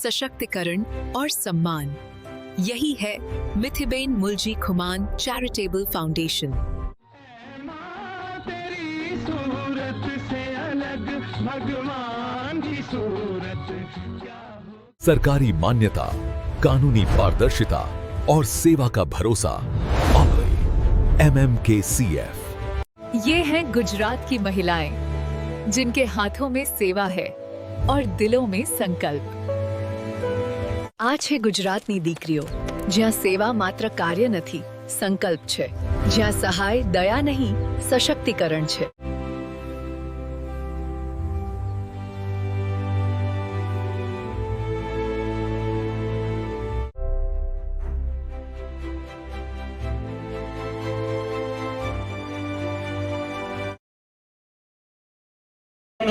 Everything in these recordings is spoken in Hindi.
सशक्तिकरण और सम्मान। यही है मिथिबेन मुलजी खुमान चैरिटेबल फाउंडेशन। तेरी सूरत से अलग भगवान की सूरत क्या हो। सरकारी मान्यता, कानूनी पारदर्शिता और सेवा का भरोसा। MMKCF। ये हैं गुजरात की महिलाएं जिनके हाथों में सेवा है और दिलों में संकल्प। આ છે ગુજરાતની દીકરીઓ, જ્યાં સેવા માત્ર કાર્ય નથી, સંકલ્પ છે, જ્યાં સહાય દયા નહીં, સશક્તિકરણ છે।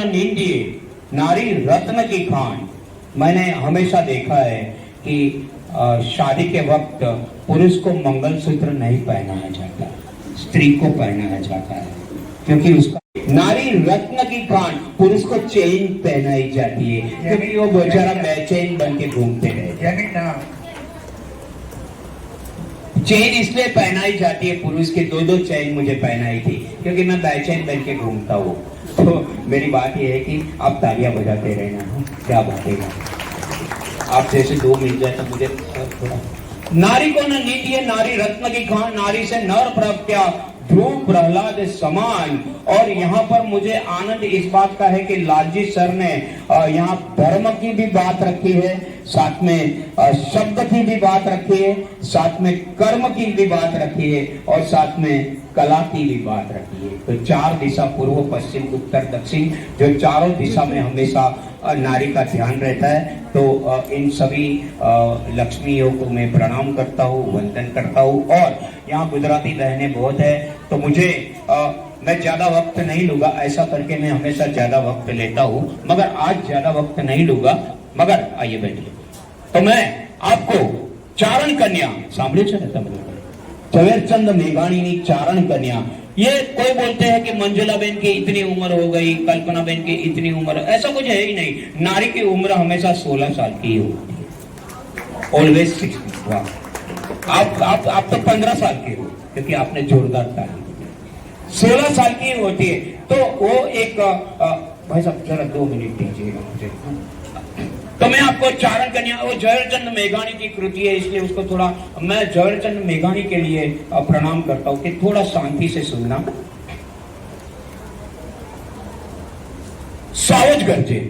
नींदिए नारी रत्न की खान। मैंने हमेशा देखा है कि शादी के वक्त पुरुष को मंगलसूत्र नहीं पहनाया जाता, स्त्री को पहनाया जाता है, क्योंकि उसका नारी रत्न की खान। पुरुष को चेन पहनाई जाती है क्योंकि वो बेचारा बेचैन बन के घूमते हैं। चेन इसलिए पहनाई जाती है, पुरुष की दो चेन मुझे पहनाई थी क्योंकि मैं बेचैन बन के घूमता हूँ। तो मेरी बात यह है कि आप तालियां बजाते रहना, क्या बातेगा। आप जैसे दो मिल जाए तो मुझे थोड़ा। नारी को न नीति है नारी रत्न की खान, नारी से नर प्रगट्या ध्रुव प्रहलाद समान। और यहाँ पर मुझे आनंद इस बात का है कि लालजी सर ने यहाँ धर्म की भी बात रखी है, साथ में शब्द की भी बात रखी है, साथ में कर्म की भी बात रखी है और साथ में कला की भी बात रखी है। तो चार दिशा, पूर्व पश्चिम उत्तर दक्षिण, जो चारों दिशा में हमेशा नारी का ध्यान रहता है। तो इन सभी लक्ष्मियों को मैं प्रणाम करता हूँ, वंदन करता हूँ। और यहाँ गुजराती बहनें बहुत है, तो मुझे मैं ज्यादा वक्त नहीं लूंगा, ऐसा करके मैं हमेशा ज्यादा वक्त लेता हूँ, मगर आज ज्यादा वक्त नहीं लूंगा। मगर आइए बैठिए। तो मैं आपको चारण कन्या सांभळे छे ने तमे ઝવેરચંદ મેઘાણીની चारण कन्या। ये कोई बोलते हैं कि मंजुला बेन की इतनी उम्र हो गई, कल्पना बेन की इतनी उम्र, ऐसा कुछ है ही नहीं। नारी की उम्र हमेशा 16 साल की होती है, ऑलवेज 16। वाह, आप तो 15 साल के हो क्योंकि आपने जोरदार ताली। 16 साल की होती है। तो वो एक भाई साहब जरा 2 मिनट दीजिएगा मुझे। तो मैं आपको चारण कन्या, वो ઝવેરચંદ मेघाणी की कृति है, इसलिए उसको थोड़ा मैं ઝવેરચંદ मेघाणी के लिए प्रणाम करता हूं कि थोड़ा शांति से सुनना। सावज गरजे,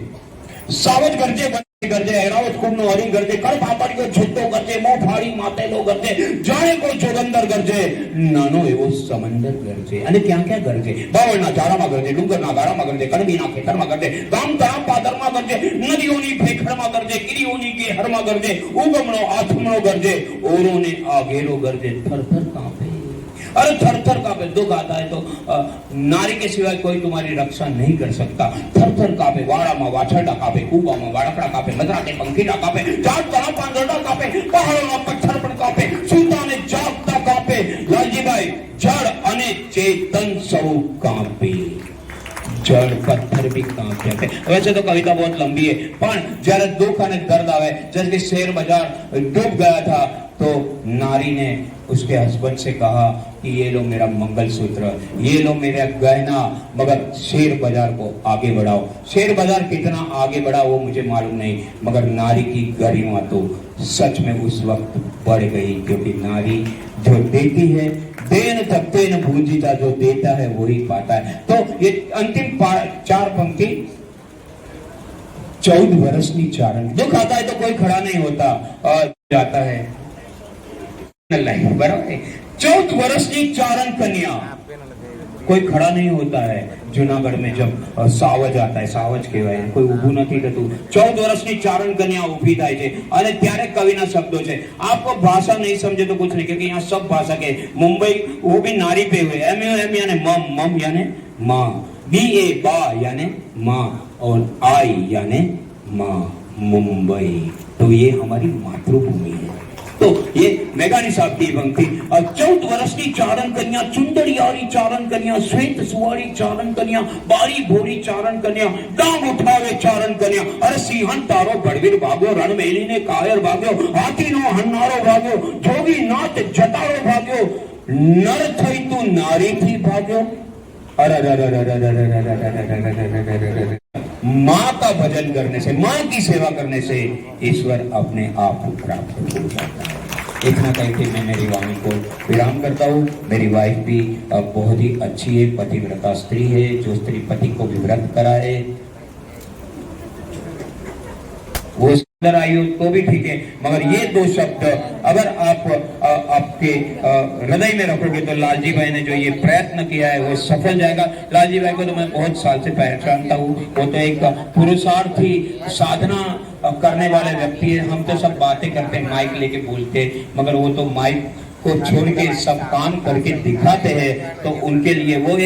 सावज गरजे, गरजे ऐरावत कुमनो हरी गरजे, कर पापड़ी को झुट्टो गरजे, मोह फाड़ी मातेलो गरजे, जाने को जोगंदर गरजे, नानो एवो समंदर गरजे। અને ક્યાં ક્યાં ગરજે? બાવળના ઝાડામાં ગરજે, ડુંગરના ગાળામાં ગરજે, કણબીના ખેતરમાં ગરજે, ગામ તળાવ પાદરમાં ગરજે, નદીઓની ભેખડમાં ગરજે, ગિરિઓની કેહરમાં ગરજે, ઉગમણો આથમણો ગરજે, ઓરોને આગેરો ગરજે, થરથર કાંપે। अरे थर थर कांपे। दुख आता है तो नारी के सिवाय कोई तुम्हारी रक्षा नहीं कर सकता। थर थर कांपे, वाड़ा में वाछरडा कांपे, कूबा में वाड़कड़ा कांपे, मदरा के पंखीड़ा कांपे, जात तना पांदरडा कांपे, पहाड़ों में पत्थर पर कांपे, सूता ने जागता कांपे। लालजी भाई, जड़ अने चेतन सब कांपे, जड़ पत्थर भी कांप जाते। वैसे तो कविता बहुत लंबी है, पर जरा दुख और दर्द आवे, जैसे कि शेयर बाजार डूब गया था तो नारी ने उसके हस्बैंड से कहा कि ये लो मेरा मंगलसूत्र, ये लो मेरा गहना, मगर शेयर बाजार को आगे बढ़ाओ। शेयर बाजार कितना आगे बढ़ा वो मुझे मालूम नहीं, मगर नारी की गरिमा तो सच में उस वक्त बढ़ गई, क्योंकि नारी जो देती है, देन तकते न भूंजीता, जो देता है वही पाता है। तो ये अंतिम 4 पंक्ति, 14 वर्ष की चारण। दुख आता है तो कोई खड़ा नहीं होता और जाता है, बराबर। 14 वर्ष की चारण कन्या, कोई खड़ा नहीं होता है। जूनागढ़ में जब सावज आता है, सावज कહેવાય, કોઈ ઊભું નથી થતું। 14 વર્ષની ચારણ કન્યા ઊભી થાય છે અને ત્યારે કવિના શબ્દો છે। आपको भाषा नहीं समझे तो कुछ नहीं, क्योंकि यहाँ सब भाषा के, मुंबई वो भी नारी पे हुए, MAM यानी मम, मम यानी माँ, BA बा यानी माँ, और आई यानी माँ, मुंबई। तो ये हमारी मातृभूमि है। तो ये मेघानी साहब की पंक्ति। और 14 वर्ष की चारण कन्या, चुंदड़ियारी चारण कन्या, श्वेत सुवारी चारण कन्या, बारी भोरी चारण कन्या, डांग उठावे चारण कन्या, अरे सिंहन तारो बड़वीर भाग्यो, रणमेली ने कायर भाग्यो, हाथी नो हन्नारो भाग्यो, जोगी नाथ जटारो भाग्यो, नर थई तू नारी थी भाग्यो। माँ का भजन करने से, माँ की सेवा करने से ईश्वर अपने आप को प्राप्त हो जाता है। इतना कह के मैं मेरी वाणी को विराम करता हूँ। मेरी वाइफ भी बहुत ही अच्छी है, पतिव्रता स्त्री है, जो स्त्री पति को भी व्रत कराए, वो अंदर आई हो तो भी ठीक है, मगर ये दो शब्द अगर आप आपके हृदय में रखोगे तो लालजी भाई ने जो ये प्रयत्न किया है वो सफल जाएगा। लालजी भाई को तो मैं बहुत साल से पहचानता हूँ, वो तो एक पुरुषार्थी साधना करने वाले व्यक्ति है। हम तो सब बातें करते हैं, माइक लेके बोलते, मगर वो तो माइक को छोड़ के सब काम करके दिखाते हैं। तो उनके लिए वो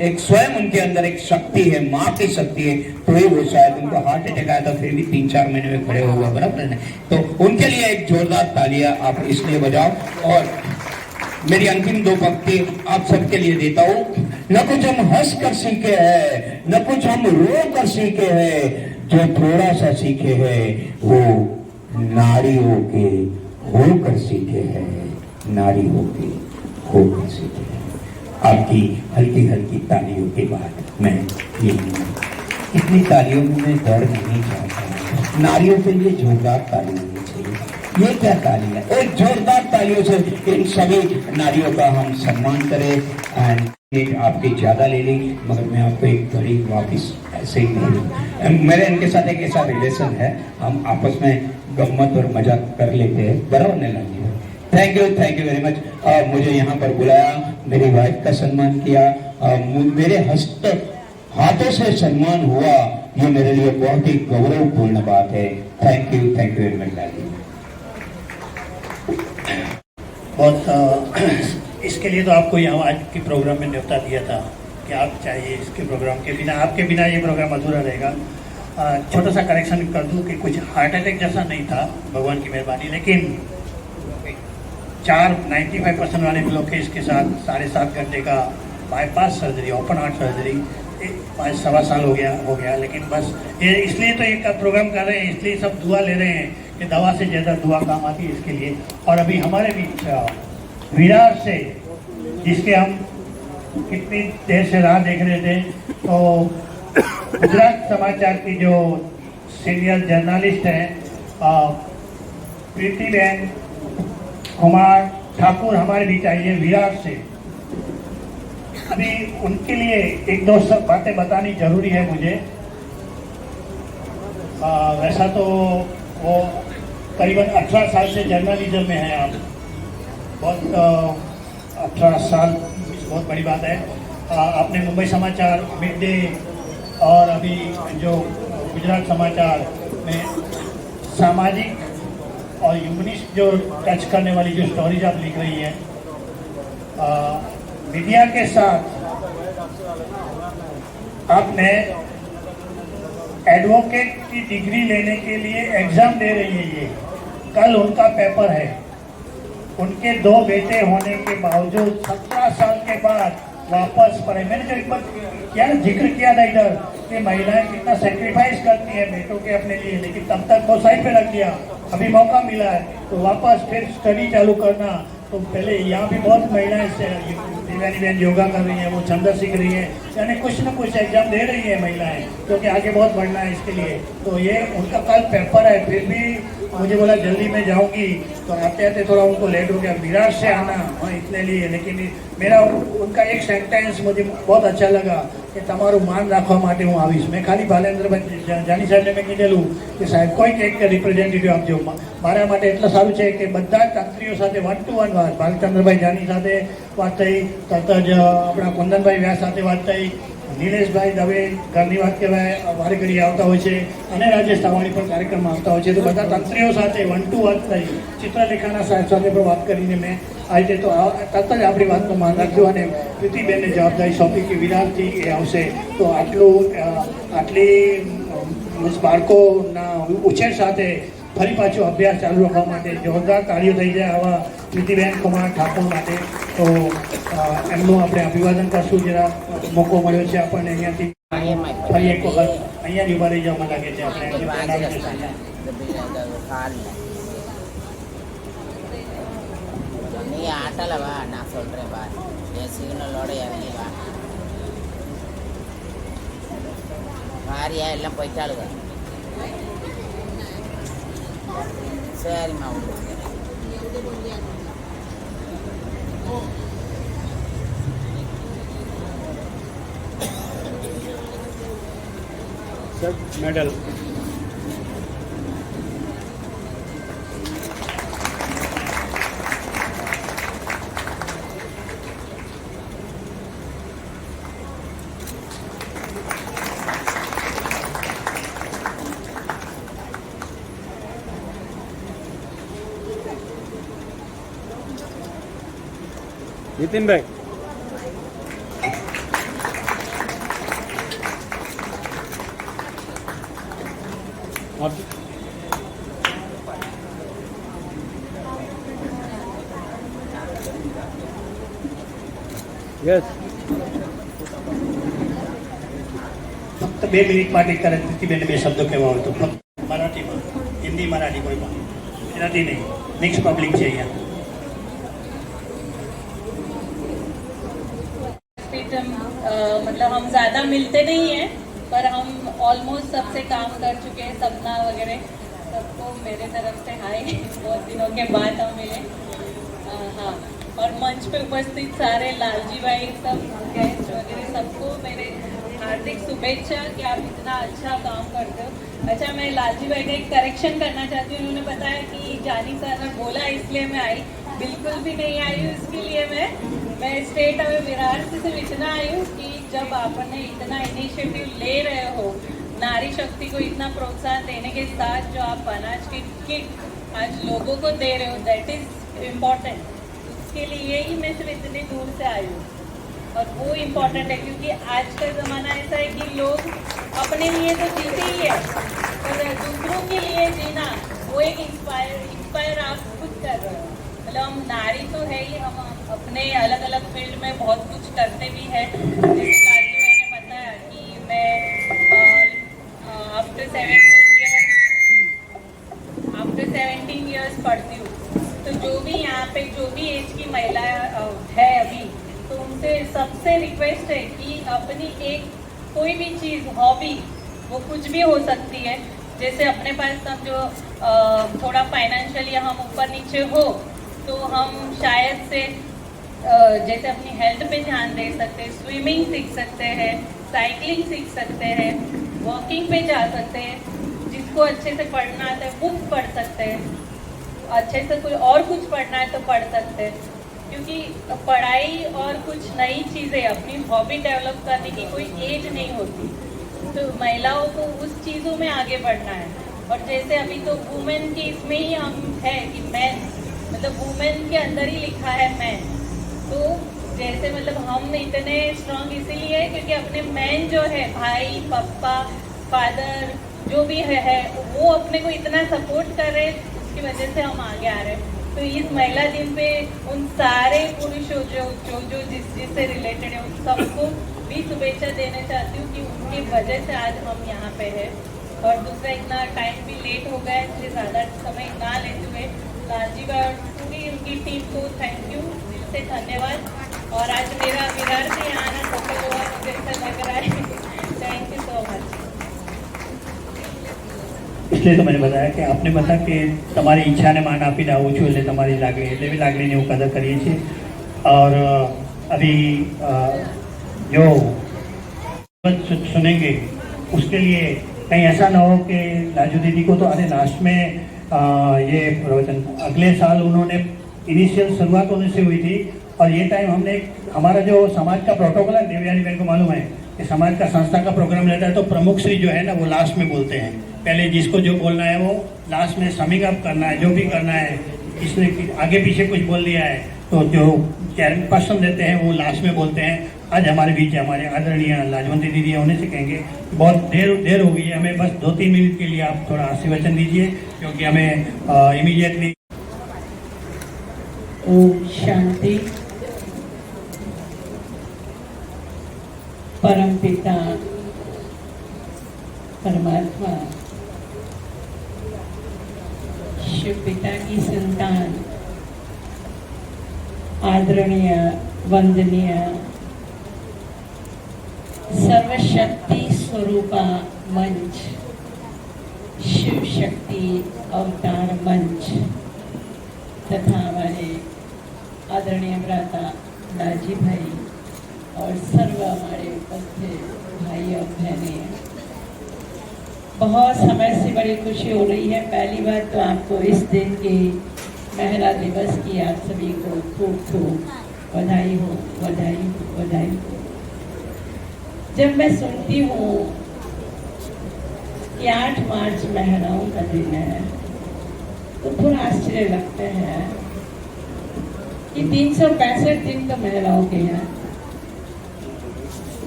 एक स्वयं उनके अंदर एक शक्ति है, माँ की शक्ति है। तो ही वो शायद उनको हार्ट अटैक आया था, फिर भी 3-4 महीने में खड़े हो गए, बराबर है। तो उनके लिए एक जोरदार तालियां आप इसलिए बजाओ। और मेरी अंतिम 2 पंक्ति आप सबके लिए देता हूँ। न कुछ हम हंस कर सीखे हैं, न कुछ हम रो कर सीखे हैं, जो थोड़ा सा सीखे हैं वो नारियों के होकर सीखे हैं, नारी होके होकर सीखे हैं। आपकी हल्की हल्की तालियों के बाद मैं ये इतनी तालियों में मैं डर नहीं चाहता। नारियों के लिए जोरदार ताली होनी चाहिए। ये क्या ताली है? एक जोरदार तालियों से इन सभी नारियों का हम सम्मान करें। एंड आपकी ज्यादा ले ली, मगर मैं आपको एक घड़ी वापिस ऐसे ही नहीं। मेरे इनके साथ एक ऐसा रिलेशन है, हम आपस में गम्मत और मजाक कर लेते हैं, बराबर नहीं लगेगा। Thank you very much. मुझे यहाँ पर बुलाया, मेरी वाइफ का सम्मान किया, मेरे हस्त हाथों से सम्मान हुआ, ये मेरे लिए बहुत ही गौरवपूर्ण बात है। थैंक यू वेरी मच दादी। बहुत इसके लिए तो आपको यहाँ आज के प्रोग्राम में न्योता दिया था कि आप चाहिए, इसके प्रोग्राम के बिना, आपके बिना ये प्रोग्राम अधूरा रहेगा। छोटा सा करेक्शन कर दूं कि कुछ हार्ट अटैक जैसा नहीं था, भगवान की मेहरबानी, लेकिन 95% वाले लोग के इसके साथ 7.5 घंटे का bypass surgery, open heart surgery 5-सवा साल हो गया। लेकिन बस ये इसलिए तो एक प्रोग्राम कर रहे हैं, इसलिए सब दुआ ले रहे हैं कि दवा से ज़्यादा दुआ काम आती है इसके लिए। और अभी हमारे बीच विरार से, जिसके हम कितनी देर से राह देख रहे थे, तो गुजरात समाचार की जो सीनियर जर्नलिस्ट हैं प्रीति बहन कुमार ठाकुर हमारे बीच आई है विरार से। अभी उनके लिए 1-2 सब बातें बतानी जरूरी है मुझे। वैसा तो वो करीबन 18 साल से जर्नलिज्म में है। आप बहुत 18 साल बहुत बड़ी बात है। आपने मुंबई समाचार, मिड डे और अभी जो गुजरात समाचार में सामाजिक और ह्यूमनिस्ट जो टच करने वाली जो स्टोरीज आप लिख रही हैं, मीडिया के साथ आपने एडवोकेट की डिग्री लेने के लिए एग्जाम दे रही है। ये कल उनका पेपर है। उनके 2 बेटे होने के बावजूद 17 साल के बाद वापस पढ़े। मैंने जो एक बार क्या जिक्र किया था इधर कि महिलाएं कितना सेक्रीफाइस करती हैं बेटों के अपने लिए, लेकिन तब तक वो साइड पे रख दिया। अभी मौका मिला है तो वापस फिर स्टडी चालू करना। तो पहले यहाँ भी बहुत महिलाएं दिवाली बहन योगा कर रही हैं, वो छंद सीख रही हैं, यानी कुछ न कुछ एग्जाम दे रही है महिलाएं, क्योंकि आगे बहुत बढ़ना है इसके लिए। तो ये उनका कल पेपर है, फिर भी मुझे बोला जल्दी मैं जाऊंगी, तो आते आते थोड़ा उनको लेट हो गया। विराट से आना इतने लिए, लेकिन मेरा उनका एक सेंटेंस मुझे बहुत अच्छा लगा कि તમારું માન રાખવા માટે હું આવીશ। મેં ખાલી ભાલેન્દ્રભાઈ જાની સાહેબને મેં કીધેલું કે સાહેબ કોઈક એક રિપ્રેઝેન્ટેટિવ આપજો। મારા માટે એટલું સારું છે કે બધા તંત્રીઓ સાથે 1 to 1 વાત, ભાલચંદ્રભાઈ જાની સાથે વાત થઈ, તરત જ આપણા કુંદનભાઈ વ્યાસ સાથે વાત થઈ, નીલેશભાઈ દવે ઘરની વાત કહેવાય વારે ઘડી આવતા હોય છે, અને રાજેશ તાવાણી પણ કાર્યક્રમમાં આવતા હોય છે। તો બધા તંત્રીઓ સાથે 1 to 1 થઈ ચિત્રલેખાના સાહેબ સાથે પણ વાત કરીને મેં આજે તો તરત જ આપણી વાતનું માન રાખ્યું અને પ્રીતિબેનને જવાબદારી સોંપી કે વિરારથી એ આવશે। તો આટલી બાળકોના ઉછેર સાથે ફરી પાછો અભ્યાસ ચાલુ રાખવા માટે જોરદાર તાળીઓ થઈ જાય આવા પ્રીતિબેન કુમાર ઠાકોર માટે. તો એમનું આપણે અભિવાદન કરશું. જરા મોકો મળ્યો છે આપણને અહીંયાથી ફરી એક વખત અહીંયા જ ઉભા રહી જવા લાગે છે આપણે. நீ ஆட்டல வா, நான் சொல்றேன் வா, என் சிக்னலோட இறங்கி வா. வாரியா எல்லாம் போயிட்டாளுங்க. சரிம்மா. મેડલ નીતિનભાઈ યસ ફક્ત 2 મિનિટ માટે ત્યારે પ્રીતિબેન 2 શબ્દો કહેવા હોય તો ફક્ત મરાઠીમાં, હિન્દી મરાઠી કોઈમાં, ગુજરાતી નહીં, મિક્સ પબ્લિક છે અહીંયા. मतलब हम ज़्यादा मिलते नहीं हैं, पर हम ऑलमोस्ट सबसे काम कर चुके हैं. सपना वगैरह सबको मेरे तरफ से हाय. बहुत दिनों के बाद हम मिले. हाँ, और मंच पे उपस्थित सारे लालजी भाई, सब गेस्ट वगैरह, सबको मेरे हार्दिक शुभेच्छा कि आप इतना अच्छा काम करते हो. अच्छा, मैं लालजी भाई का एक करेक्शन करना चाहती हूँ. उन्होंने बताया कि जानी सर ने बोला इसलिए मैं आई. बिल्कुल भी नहीं आई हूँ. इसके लिए मैं स्टेट अवे विरार से सिर्फ इतना आई हूँ कि जब आपने इतना इनिशिएटिव ले रहे हो, नारी शक्ति को इतना प्रोत्साहन देने के साथ जो आप अनाज की किट आज लोगों को दे रहे हो, दैट इज इम्पॉर्टेंट. उसके लिए ही मैं सिर्फ इतनी दूर से आई हूँ. और वो इम्पॉर्टेंट है क्योंकि आज का ज़माना ऐसा है कि लोग अपने लिए तो जीते ही है, पर दूसरों के लिए जीना वो एक इंस्पायर आप खुद कर रहे हो. मतलब हम नारी तो है ही, हम अपने अलग अलग फील्ड में बहुत कुछ करते भी हैं. जैसे लालजी भाई ने बताया कि मैं आफ्टर 17 ईयर्स पढ़ती हूँ. तो जो भी यहाँ पे जो भी एज की महिला है अभी, तो उनसे सबसे रिक्वेस्ट है कि अपनी एक कोई भी चीज़, हॉबी, वो कुछ भी हो सकती है. जैसे अपने पास समझो थोड़ा फाइनेंशियली हम ऊपर नीचे हो तो हम शायद से जैसे अपनी हेल्थ पे ध्यान दे सकते हैं, स्विमिंग सीख सकते हैं, साइकिलिंग सीख सकते हैं, वॉकिंग पे जा सकते हैं. जिसको अच्छे से पढ़ना आता है बुक पढ़ सकते हैं, अच्छे से कोई और कुछ पढ़ना है तो पढ़ सकते हैं. क्योंकि पढ़ाई और कुछ नई चीज़ें, अपनी हॉबी डेवलप करने की कोई एज नहीं होती. तो महिलाओं को उस चीज़ों में आगे बढ़ना है. और जैसे अभी तो वुमेन की इसमें ही हम है कि मैन, मतलब वुमेन के अंदर ही लिखा है मैन. तो जैसे मतलब हम इतने स्ट्रांग इसीलिए क्योंकि अपने मैन जो है, भाई, पापा, फादर, जो भी है वो अपने को इतना सपोर्ट कर रहे हैं, उसकी वजह से हम आगे आ रहे हैं. तो इस महिला दिन पे उन सारे पुरुषों जो जिससे रिलेटेड है उन सबको भी शुभेच्छा देना चाहती हूँ कि उनकी वजह से आज हम यहाँ पे हैं. और दूसरा, इतना टाइम भी लेट हो गया है, इसलिए ज़्यादा समय ना लेते हुए लालजी भाई और पूरी उनकी टीम को थैंक यू, दिल से धन्यवाद. और आज मेरा विरार से यहाँ आना सफल हुआ, मुझे ऐसा लग रहा है. Thank you so much. इसलिए तो मैंने बताया कि आपने बताया कि તમારી ઈચ્છાને માન આપીને આવું છું એટલે તમારી લાગણી, એટલે भी લાગણીને હું કદર કરીએ છીએ. और अभी जो सुनेंगे उसके लिए कहीं ऐसा ना हो कि लाजू दीदी को तो अरे लास्ट में ये प्रवचन अगले साल उन्होंने इनिशियल शुरुआत होने से हुई थी. और ये टाइम हमने हमारा जो समाज का प्रोटोकॉल है, देवयानी बहन को मालूम है कि समाज का संस्था का प्रोग्राम रहता है तो प्रमुख श्री जो है ना वो लास्ट में बोलते हैं. पहले जिसको जो बोलना है वो लास्ट में समिंग अप करना है, जो भी करना है. इसने आगे पीछे कुछ बोल दिया है तो जो चेयरपर्सन रहते हैं वो लास्ट में बोलते हैं. आज हमारे बीच हमारे आदरणीय लाजवंती दीदी होने से कहेंगे बहुत देर हो गई है, हमें बस 2-3 मिनट के लिए आप थोड़ा आशीर्वचन दीजिए, क्योंकि हमें इमीडिएटली। ओम शांति। परम पिता परमात्मा शिव पिता की संतान आदरणीय वंदनीय सर्वशक्ति स्वरूपा मंच शिव शक्ति अवतार मंच तथा हमारे आदरणीय भ्राता लालजी भाई और सर्व हमारे उपस्थित भाई और बहनें, बहुत समय से बड़ी खुशी हो रही है। पहली बात तो आपको इस दिन के महिला दिवस की आप सभी को खूब खूब बधाई हो, बधाई हो, बधाई हो। जब मैं सुनती हूँ कि 8 मार्च महिलाओं का दिन है तो थोड़ा आश्चर्य लगता है कि 365 दिन तो महिलाओं के हैं,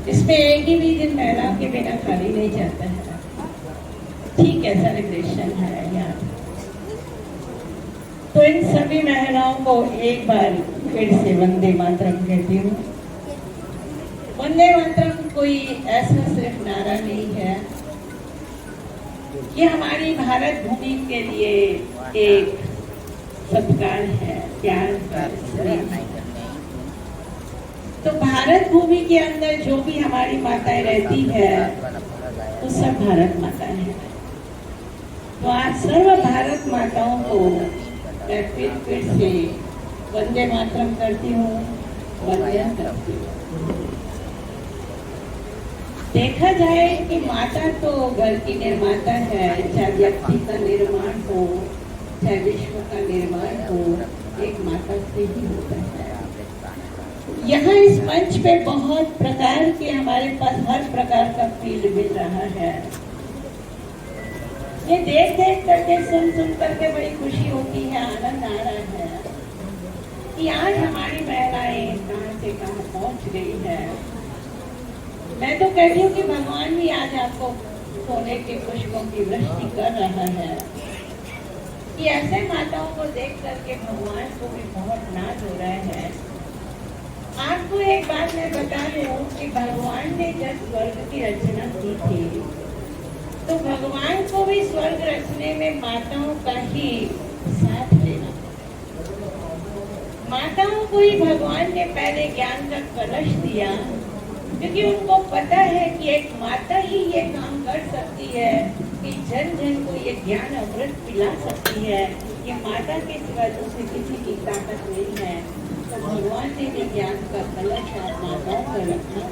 इसमें एक ही भी दिन महिलाओं के बिना खाली नहीं जाता है। ठीक है, सेलिब्रेशन है यार। तो इन सभी महिलाओं को एक बार फिर से वंदे मातरम कहती हूँ। वंदे मातरम कोई ऐसा सिर्फ नारा नहीं है, ये हमारी भारत भूमि के लिए एक सत्कार है, प्यार है। तो भारत भूमि के अंदर जो भी हमारी माताएं रहती है वो सब भारत माता है। तो आज सर्व भारत माताओं को मैं फिर से वंदे मातरम करती हूँ, वंदन करती हूँ। देखा जाए कि माता तो घर की निर्माता है, चाहे व्यक्ति का निर्माण हो, चाहे विश्व का निर्माण हो, एक माता से ही होता है। यहाँ इस मंच पे बहुत प्रकार के हमारे पास हर प्रकार का फील्ड मिल रहा है। ये देख करके सुन करके बड़ी खुशी होती है, आनंद आ रहा है कि आज हमारी महिलाएं कहाँ से कहाँ पहुँच गई है। मैं तो कहती हूँ कि भगवान भी आज आपको सोने के पुष्पों की वृष्टि कर रहा है कि ऐसे माताओं को देख करके भगवान को भी बहुत नाज हो रहा है। आपको एक बात मैं बता दूं कि भगवान ने जब स्वर्ग की रचना की थी तो भगवान को भी स्वर्ग रचने में माताओं का ही साथ लेना। माताओं को ही भगवान ने पहले ज्ञान का कलश दिया, क्योंकि उनको पता है कि एक माता ही ये काम कर सकती है कि जन जन को ये ज्ञान अमृत पिला सकती है। ये माता के सिवा दूसरी किसी की ताकत नहीं है। तो भगवान ने भी ज्ञान का कलश आप माताओं पर रखा।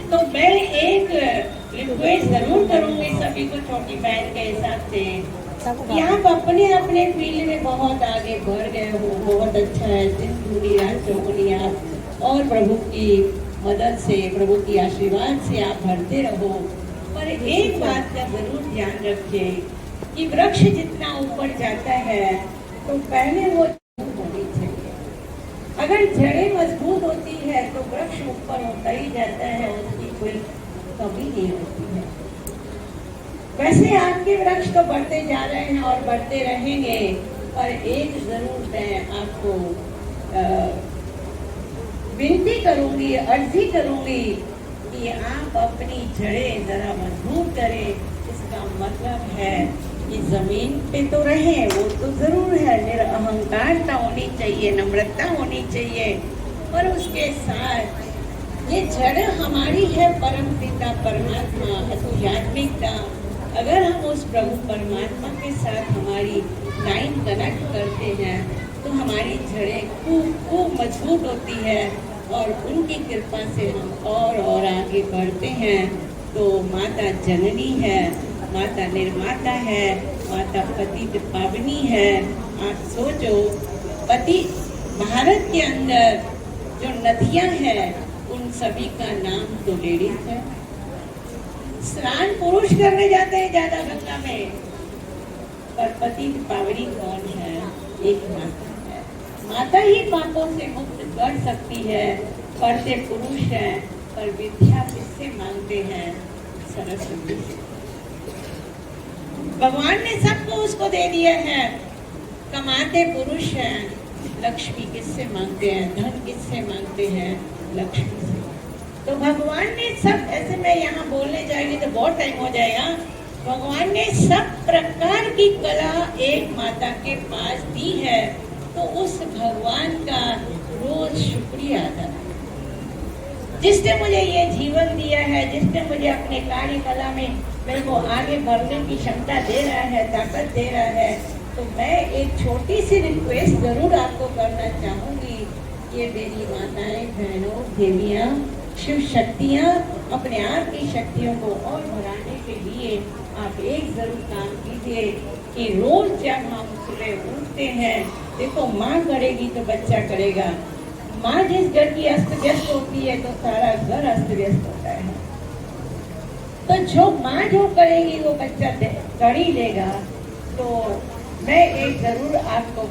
तो मैं एक रिक्वेस्ट जरूर करूंगी सभी को, छोटी बहन के हिसाब से, कि आप अपने अपने फील्ड में बहुत आगे बढ़ गए हो, बहुत अच्छा है। दिन दूनी रात चौगुनी आप और प्रभु की मदद से, प्रभु की आशीर्वाद से आप बढ़ते रहो। पर एक बात का जरूर ध्यान रखें कि वृक्ष जितना ऊपर जाता है तो पहले वो होनी चाहिए। अगर जड़ें मजबूत होती है तो वृक्ष ऊपर होता ही जाता है, उसकी कोई कमी नहीं होती है। वैसे आपके वृक्ष तो बढ़ते जा रहे हैं और बढ़ते रहेंगे, पर एक जरूर मैं आपको विनती करूंगी, अर्जी करूंगी कि आप अपनी जड़ें जरा मजबूत करें। इसका मतलब है कि जमीन पे तो रहें, वो तो जरूर है, निरअहंकारता होनी चाहिए, नम्रता होनी चाहिए, पर उसके साथ ये जड़ हमारी है परम पिता परमात्मा, आध्यात्मिकता। अगर हम उस प्रभु परमात्मा के साथ हमारी लाइन कनेक्ट करते हैं तो हमारी जड़ें खूब मजबूत होती है और उनकी कृपा से हम और आगे बढ़ते हैं। तो माता जननी है, माता निर्माता है, माता पतित पावनी है। आप सोचो, पति भारत के अंदर जो नदियां हैं उन सभी का नाम तो लेडीज है। स्नान पुरुष करने जाते हैं ज्यादा गंगा में, पर पतित पावनी कौन है? एक माता है। माता ही पापों से मुक्त कर सकती है। पढ़ते पुरुष हैं पर विद्या किससे मांगते हैं? सरस्वती से। भगवान ने सबको उसको दे दिया है। कमाते पुरुष हैं, लक्ष्मी किससे मांगते हैं? धन किससे मांगते हैं? लक्ष्मी से। तो भगवान ने सब, ऐसे मैं यहाँ बोलने जाएगी तो बहुत टाइम हो जाएगा। भगवान ने सब प्रकार की कला एक माता के पास दी है, तो उस भगवान का रोज शुक्रिया अदा करें। जिसने मुझे ये जीवन दिया है, जिसने मुझे अपने कार्य कला में मेरे को आगे बढ़ने की क्षमता दे रहा है, ताकत दे रहा है, तो मैं एक छोटी सी रिक्वेस्ट जरूर आपको करना चाहूंगी। ये मेरी माताएं, बहनों, देवियां, शिव शक्तियां, अपने आप की शक्तियों को और बढ़ाने के लिए आप एक जरूर काम कीजिए कि रोज जब हम सुबह उठते हैं, देखो माँ करेगी तो बच्चा करेगा। माँ जिस घर की अस्त व्यस्त होती है तो सारा घर अस्त व्यस्त होता है। तो जो माँ जो करेगी वो बच्चा कर ही लेगा। तो मैं एक जरूर आपको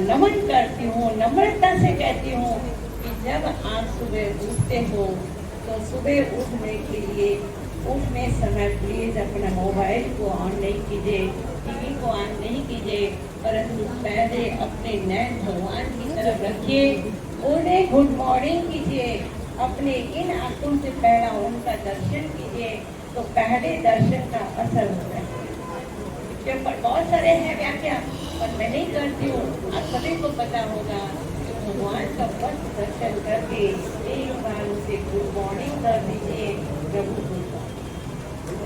नमन करती हूँ, नम्रता से कहती हूँ कि जब आप सुबह उठते हो तो सुबह उठने के लिए उठने समय प्लीज अपना मोबाइल को ऑन नहीं कीजिए, टीवी को ऑन नहीं कीजिए, परंतु पहले अपने नैन भगवान की तरफ रखिए, उन्हें गुड मॉर्निंग कीजिए, अपने इन आंखों से पहला उनका दर्शन कीजिए, तो पहले दर्शन का असर होता है। के ऊपर बहुत सारे हैं व्याख्या, पर मैं नहीं करती हूँ, आप सभी को पता होगा। तो भगवान का फर्स्ट दर्शन करके एक बार उसे गुड मॉर्निंग कर दीजिए। प्रभु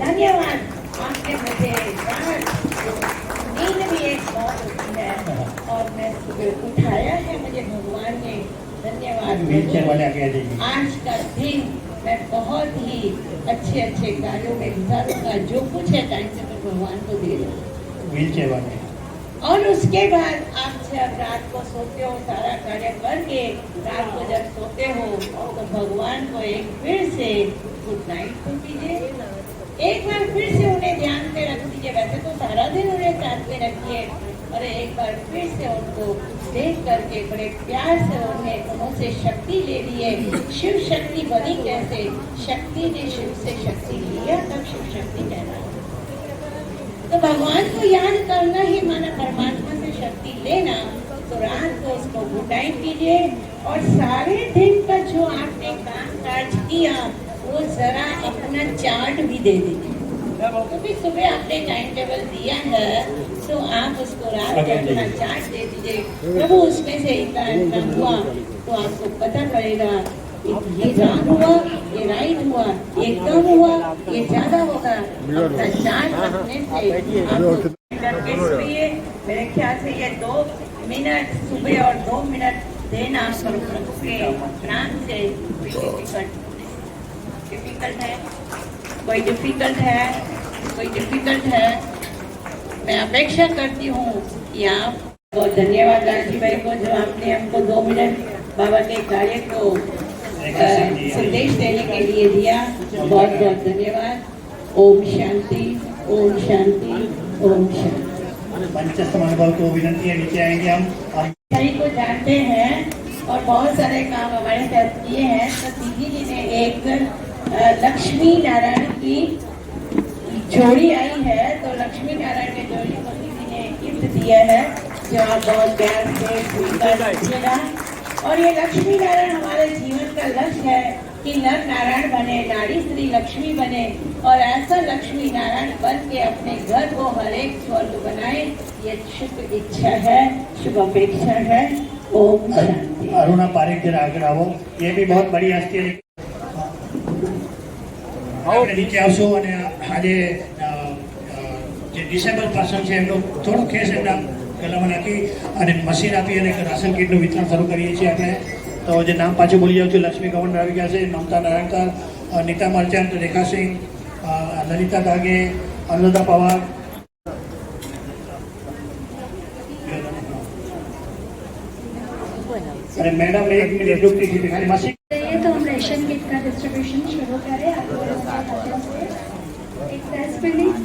धन्यवाद, आपने मुझे नींद भी एक बहुत होती है और मैं सुबह उठाया है मुझे भगवान ने। धन्यवाद। आज का दिन मैं बहुत ही अच्छे अच्छे कार्यों में गुजारूंगा। जो कुछ है टाइम से मैं भगवान को दे दूँ। और उसके बाद आप जब रात को सोते हो, सारा कार्य करके रात को जब सोते हो तो भगवान को एक फिर से गुड नाइट को कीजिए। एक बार फिर से उन्हें ध्यान में रख दीजिए। वैसे तो सारा दिन उन्हें ध्यान में रखिए, और एक बार फिर से उनको देख करके बड़े प्यार से उनसे शक्ति ले लिए। शिव शक्ति बनी कैसे? शक्ति ने शिव से शक्ति लिया, तब शिव शक्ति कहलाया। तो भगवान को याद करना ही माना परमात्मा से शक्ति लेना। तो रात को उसको गुड नाइट कीजिए, और सारे दिन का जो आपने काम काज किया वो जरा अपना चार्ट भी दे दीजिए। क्योंकि सुबह आपने टाइम टेबल दिया है, तो आप उसको रात को अपना चार्ट दे दीजिए। प्रभु उसमें से इतना हुआ तो आपको पता पड़ेगा ये रॉन्ग हुआ, ये राइट हुआ, ये कम हुआ, ये ज्यादा होगा। अपना चार्ट रखने से आपको मेरे ख्याल से ये 2 मिनट सुबह और 2 मिनट देना प्रभु के नाम से डिफिकल्ट है। कोई डिफिकल्ट है। मैं अपेक्षा करती हूँ कि आप बहुत धन्यवाद लालजी भाई को, जो आपने हमको 2 मिनट बाबा के कार्य को संदेश देने के लिए दिया। बहुत बहुत धन्यवाद। ओम शांति, ओम शांति, ओम शांति। पंचसमान को विनंती है, नीचे आएंगे हम सभी को जानते हैं और बहुत सारे काम हमारे साथ किए हैं। तो दीदी जी ने एक लक्ष्मी नारायण की जोड़ी आई है, तो लक्ष्मी नारायण की जोड़ी को दीदी ने गिफ्ट दिया है, जो आप बहुत प्यार से स्वीकार कीजिएगा। और ये लक्ष्मी नारायण हमारे जीवन का लक्ष्य है कि नर नारायण बने, नारी श्री लक्ष्मी बने, और ऐसा लक्ष्मी नारायण बन के अपने घर को हर एक स्वर्ग बनाए। ये शुभ इच्छा है, शुभ अपेक्षा है। ओम शांति। अरुणा पारेख जरा आगे आओ। ये भी बहुत बड़ी हस्ती है। આપણે નીચે આવશો અને આજે જે ડિસેબલ પર્સન છે એમનો થોડું કેસ એમના ગલામાં નાખી અને મશીન આપી અને રાશન કીટનું વિતરણ શરૂ કરીએ છીએ આપણે। તો જે નામ પાછું બોલી જાઉં છું, લક્ષ્મી ગવર્નર આવી ગયા છે, મમતા નારાયણકર, નીતા મર્ચન્ટ, રેખા સિંહ, લલિતા દાગે, અનુરાધા પવાર। अरे मैडम एक मिनट रुक कीजिए, खाली मशीन तो हम रेशन किट का डिस्ट्रीब्यूशन शुरू करें। आप लोगों के माध्यम से एक 10 मिनट।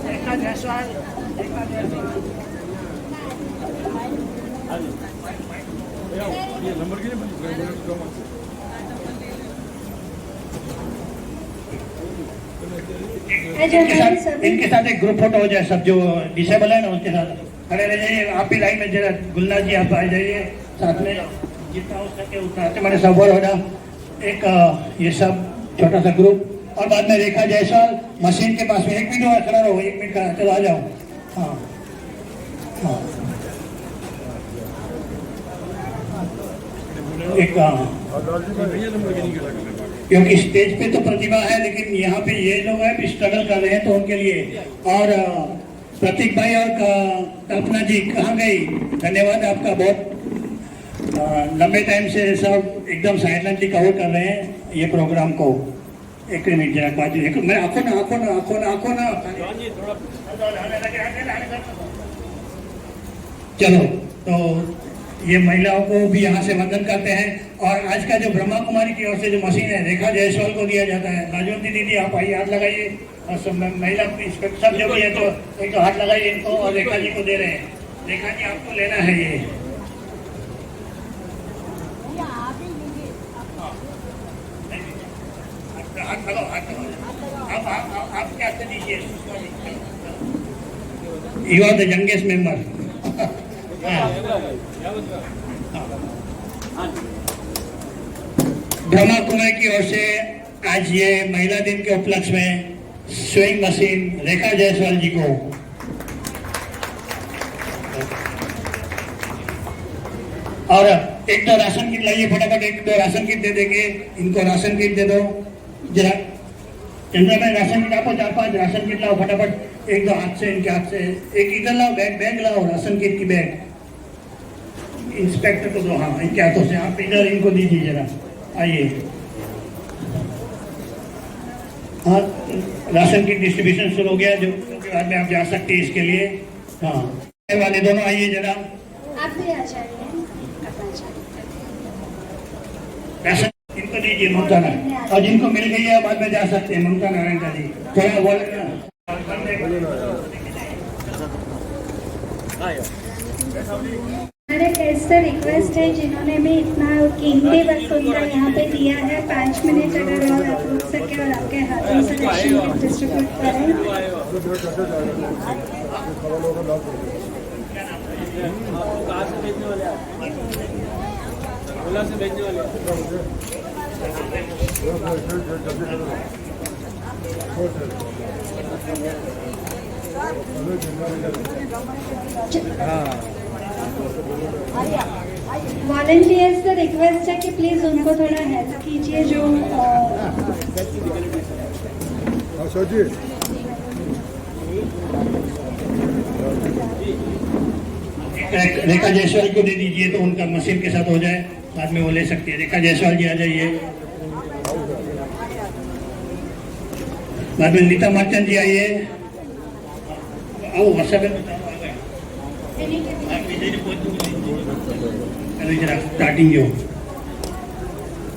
रेखा जायसवाल, रेखा जायसवाल। इनके साथ एक ग्रुप फोटो हो जाए, सब जो डिसेबल है ना उसके साथ खड़े रह जाइए। आप भी लाइन में जरा, गुलनाथ जी आप आ जाइए साथ में, जितना हो सके उतना हमारे सब हो रहा एक ये सब छोटा सा ग्रुप। और बाद में रेखा जायसवाल मशीन के पास में 1 मिनट खड़ा रहो, 1 मिनट का, चलो आ जाओ। हाँ हाँ एक क्योंकि स्टेज पे तो प्रतिभा है, लेकिन यहाँ पे ये लोग हैं स्ट्रगल कर रहे हैं, तो उनके लिए। और प्रतीक भाई और कल्पना जी कहाँ गई? धन्यवाद आपका, बहुत लंबे टाइम से सब एकदम साइलेंटली कवर कर रहे हैं ये प्रोग्राम को। एक मिनट जरा बात, मैं आंखों ना चलो। तो ये महिलाओं को भी यहाँ से वंदन करते हैं। और आज का जो ब्रह्मा कुमारी की ओर से जो मशीन है रेखा जायसवाल को दिया जाता है। राजवंती दीदी आप आइए, हाथ लगाइए। और सब महिला सब जो भी है तो एक तो हाथ लगाइए इनको, और रेखा जी को दे रहे हैं। रेखा जी आपको लेना है ये। हाथ लगाओ, हाथ लगाओ। आप क्या कर दीजिए, you are the youngest member. Brahma Kumari की ओर से आज ये महिला दिन के उपलक्ष्य में स्विंग मशीन रेखा जायसवाल जी को। और एक दो राशन किट लाइए फटाफट, 1-2 राशन किट दे देंगे इनको। राशन किट दे दो जरा, चंद्रा भाई राशन किट आपको 4-5 राशन किट लाओ फटाफट, 1-2 हाथ से, इनके हाथ से। एक इधर लाओ, बैग लाओ, राशन किट की बैग। इंस्पेक्टर को दो, हाँ इनके हाथों से। आप इधर इनको दीजिए जरा, आइए। हाँ राशन की डिस्ट्रीब्यूशन शुरू हो गया, जो के बाद में आप जा सकते हैं इसके लिए। हाँ वाले दोनों आइए जरा, आप भी आ जाइए। राशन इनको दीजिए, ममता नारायण। और जिनको मिल गई है बाद में जा सकते हैं, ममता नारायण का जी थोड़ा बोले ना। हमारे गेस्ट से रिक्वेस्ट है, जिन्होंने भी इतना कीमती वक्त उनका यहाँ पे दिया है, 5 मिनट अगर और आप रुक सके और आपके हाथों से राशन किट डिस्ट्रीब्यूट करें। वॉलंटियर्स से रिक्वेस्ट है कि प्लीज उनको थोड़ा हेल्प कीजिए, जो रेखा जायसवाल को दे दीजिए तो उनका मशीन के साथ हो जाए, बाद में वो ले सकती है। रेखा जायसवाल जी आ जाइए। बाद में नीता मार्चन जी आइए। आओ वर्षा स्टार्टिंग जो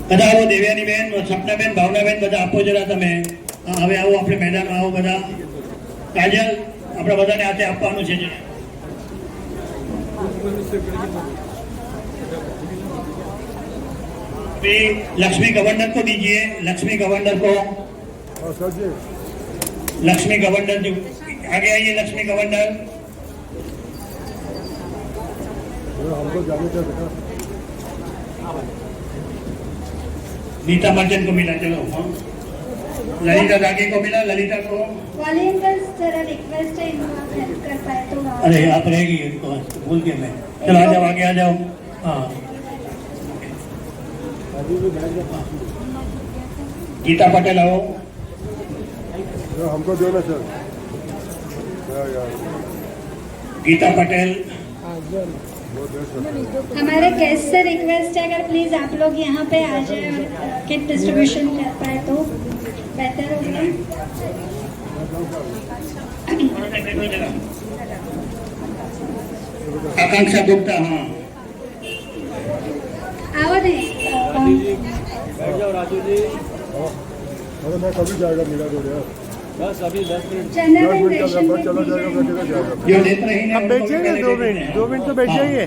બધા આવો, દેવ્યાની બેન, સપના બેન, ભાવના બેન, બધા આપો જરા તમે। હવે આવો આપણે મેદાનમાં, આવો બધા। કાજલ આપણા બધાને હાથે આપવાનું છે જરા। लक्ष्मी गवर्नर को दीजिए, लक्ष्मी गवर्नर को। लक्ष्मी गवर्नर जो आगे आइए, लक्ष्मी गवर्नर। नीता मर्चेंट को मिला, चलो। हाँ ललिता दागे को मिला, ललिता को। वॉलंटियर्स जरा रिक्वेस्ट है, इनको आप हेल्प कर पाए तो। अरे आप रहेगी, इनको भूल गया मैं। चलो आ जाओ, आगे आ जाओ। हाँ गीता पटेल आओ। हमको दो ना सर। गीता पटेल। हमारे गेस्ट से रिक्वेस्ट है, अगर प्लीज आप लोग यहाँ पे आ जाए और किट डिस्ट्रीब्यूशन कर पाए तो बेहतर होगा। आकांक्षा गुप्ता, हाँ आओ नहीं बैठ जाओ राजू जी। अरे मैं कभी जाएगा मेरा रोड यार, बस अभी 10 मिनट। चंदा दस बहन मिनट का दर्शन लंबा के चला लिए। जाएगा, मैं किधर जाएगा। जो नेत्रहीन है अब बैठ जाइए, 2 मिनट तो बैठ जाइए।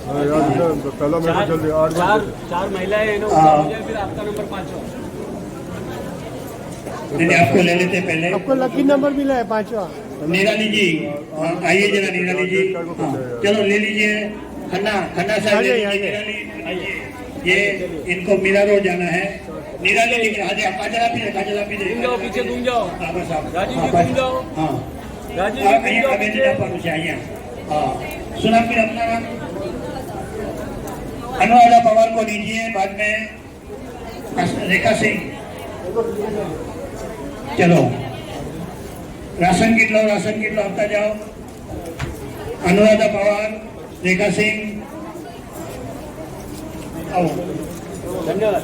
हाँ यार, पहला मैं तो जल्दी 8 बजे। चार महिलाएं हैं ना, हाँ। हो जाए, फिर आपका नंबर 5वां। नहीं आपको ले लेते पहले। आपको लकी नंबर मिला है 5वां। निराली जी, हाँ, आइए जरा निराली जी, हाँ, चलो ले लीजिए। खन्ना साहब ले लीजिए, निराली आइए। ये इनको मीरा रोड जाना है। निराली जी, हाँ जी, काजला पीछे घूम जाओ, पीछे घूम जाओ। हाँ बस आप, राजीव हाँ, जी बस, घूम जाओ। हाँ राजीव आप जी घूम आइए, जाओ आप पीछे। इधर पर मुझे आइए। हाँ सुना फिर अपना नाम। अनुराधा पवार को लीजिए, बाद में रेखा सिंह। चलो राशन किट लो, हफ्ता जाओ। अनुराधा पवार, रेखा सिंह, आओ। धन्यवाद।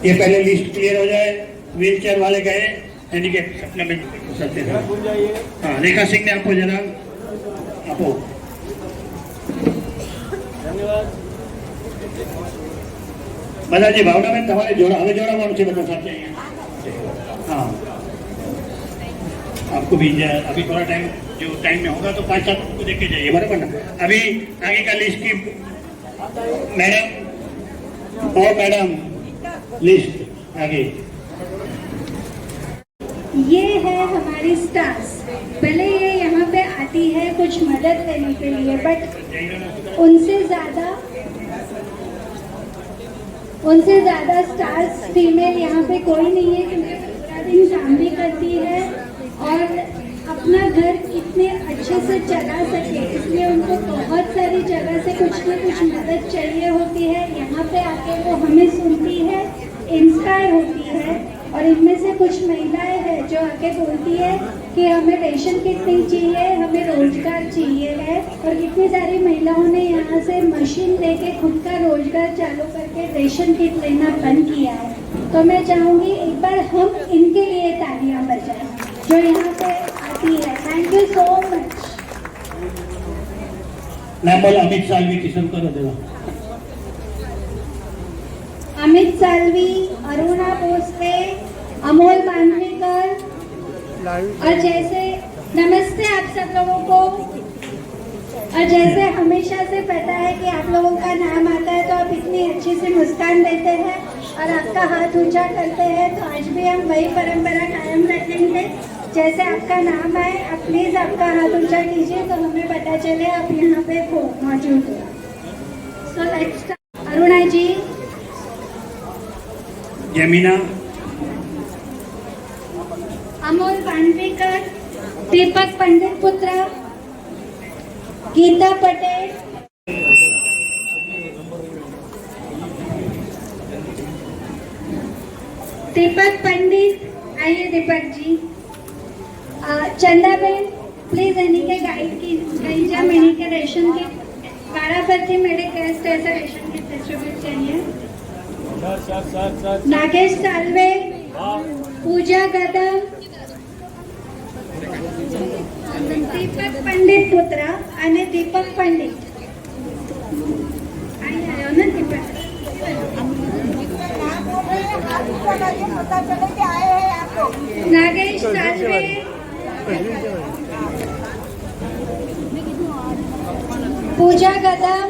ये पहले लिस्ट क्लियर हो जाए। व्हील चेयर वाले गए, हैंडीकेप सप्लीमेंट सकते थे। घूम जाइए। हाँ रेखा सिंह ने आपको जरा आपको धन्यवाद। બધાજી ભાવનાબેન તમારે જોડા હવે જોડાવાનું છે બધા સાથે અહીંયા। हाँ आपको भी अभी थोड़ा टाइम जो टाइम में होगा तो 5-7 को देख के जाइए, बराबर ना। अभी आगे का लिस्ट की मैडम और मैडम लिस्ट आगे। ये है हमारी स्टार्स। भले ये यहाँ पे आती है कुछ मदद लेने के लिए, बट उनसे ज़्यादा स्टार्स फीमेल यहाँ पे कोई नहीं है, क्योंकि पूरा दिन काम भी करती है और अपना घर कितने अच्छे से चला सके, इसलिए उनको बहुत सारी जगह से कुछ न कुछ मदद चाहिए होती है। यहाँ पे आके वो हमें सुनती है, इंस्पायर होती है। और इनमें से कुछ महिलाएं हैं जो आके बोलती है कि हमें रेशन किट नहीं चाहिए, हमें रोजगार चाहिए है। और कितनी सारी महिलाओं ने यहाँ से मशीन लेके खुद का रोजगार चालू करके रेशन किट लेना बंद किया है। तो मैं चाहूँगी एक बार हम इनके लिए तालियां बजाएं जो यहाँ पे आती है। Thank you so much. नाम बोलो अमित सालवी की शुरू करो देगा। अमित सालवी, अरुणा भोसले, अमोल मांडवीकर। और जैसे नमस्ते आप सब लोगों को। और जैसे हमेशा से पता है कि आप लोगों का नाम आता है तो आप इतनी अच्छी सी मुस्कान देते हैं और आपका हाथ ऊंचा करते हैं, तो आज भी हम वही परंपरा कायम रखेंगे। जैसे आपका नाम आए आप प्लीज आपका हाथ ऊंचा कीजिए तो हमें पता चले आप यहाँ पे मौजूद हो। So let's start. Aruna ji, Zamina, Amol पांडवेकर, दीपक पंडित पुत्र, गीता पटेल, दीपक पंडित, आइए दीपक जी। चंदा बहन प्लीज इन्हीं के गाइड की गईजा मिनी के रेशन की वाराफरती मेरे गेस्ट ऐसे रेशन की डिस्ट्रीब्यूट चाहिए। सर नागेश सालवे, पूजा गदम, दीपक पंडित पुत्रा અને दीपक पंडित आया ना दीपक। नागेश सालवे, पूजा गदम।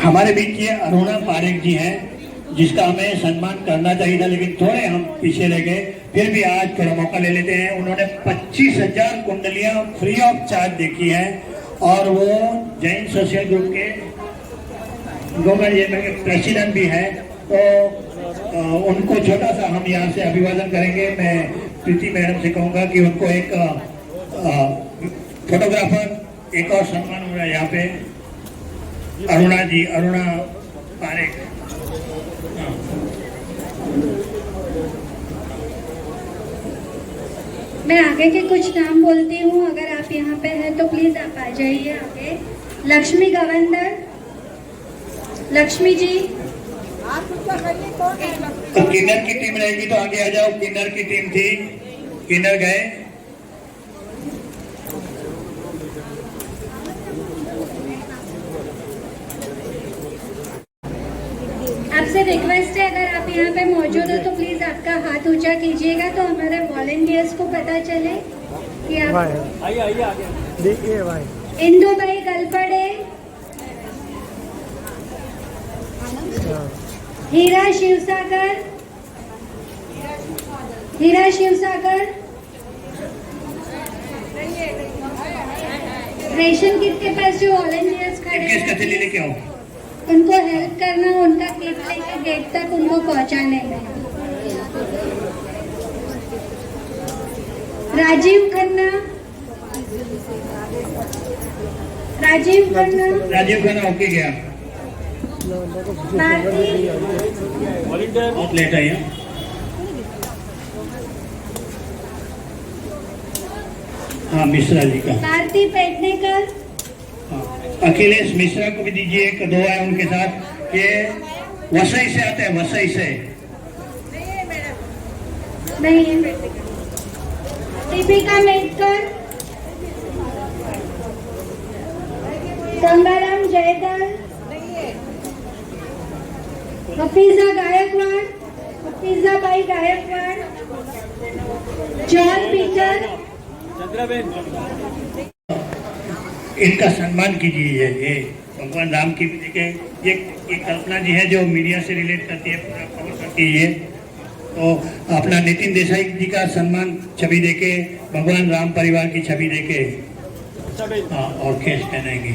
हमारे बीच ये अरुणा पारेख जी हैं जिसका हमें सम्मान करना चाहिए था, लेकिन थोड़े हम पीछे रह गए। फिर भी आज थोड़ा मौका ले लेते हैं। उन्होंने 25,000 कुंडलियां फ्री ऑफ चार्ज देखी हैं और वो जैन सोशल ग्रुप के गवर्नमेंट के प्रेसिडेंट भी हैं। तो उनको छोटा सा हम यहाँ से अभिवादन करेंगे। मैं प्रीति मैडम से कहूँगा कि उनको एक फोटोग्राफर एक और सम्मान हो रहा है यहाँ पे। अरुणा जी, अरुणा पारेख। मैं आगे के कुछ नाम बोलती हूँ, अगर आप यहाँ पे हैं तो प्लीज आप आ जाइए आगे। लक्ष्मी गवंदर, लक्ष्मी जी, तो किन्नर की टीम रहेगी तो आगे आ जाओ। किन्नर की टीम थी, किन्नर गए। आपसे रिक्वेस्ट है, अगर आप यहाँ पे मौजूद हो तो प्लीज आपका हाथ ऊंचा कीजिएगा तो हमारे वॉलेंटियर्स को पता चले कि आप। आइए आइए आगे देखिए भाई, इंदु भाई गलपड़े, हीरा शिवसागर, हीरा शिवसागर, रेशन किट के पास जो वॉलेंटियर्स खड़े किस हैं कथे लेके आओ। उनको हेल्प करना, उनका किट लेके गेट तक उनको पहुंचाने में। राजीव खन्ना, राजीव खन्ना, राजीव खन्ना ओके गया। भारती, वॉलंटियर बहुत लेट आई है। हाँ, मिश्रा जी का। भारती पेडनेकर, हाँ, अखिलेश मिश्रा को भी दीजिए, एक दो है उनके साथ। ये वसई से आते हैं, वसई से। नहीं है। दीपिका मेटकर, गंगाराम जयदल, हफीजा गायकवाड़, हफीजा बाई गायकवाड़, जॉन पीटर, चंद्राबेन इनका सम्मान कीजिए। ये भगवान राम की देखिए, ये कल्पना जी है जो मीडिया से रिलेट करती है, पूरा कवर करती है। तो अपना नितिन देसाई जी का सम्मान छवि देके, भगवान राम परिवार की छवि देके, हाँ, और केस पहनाएंगे।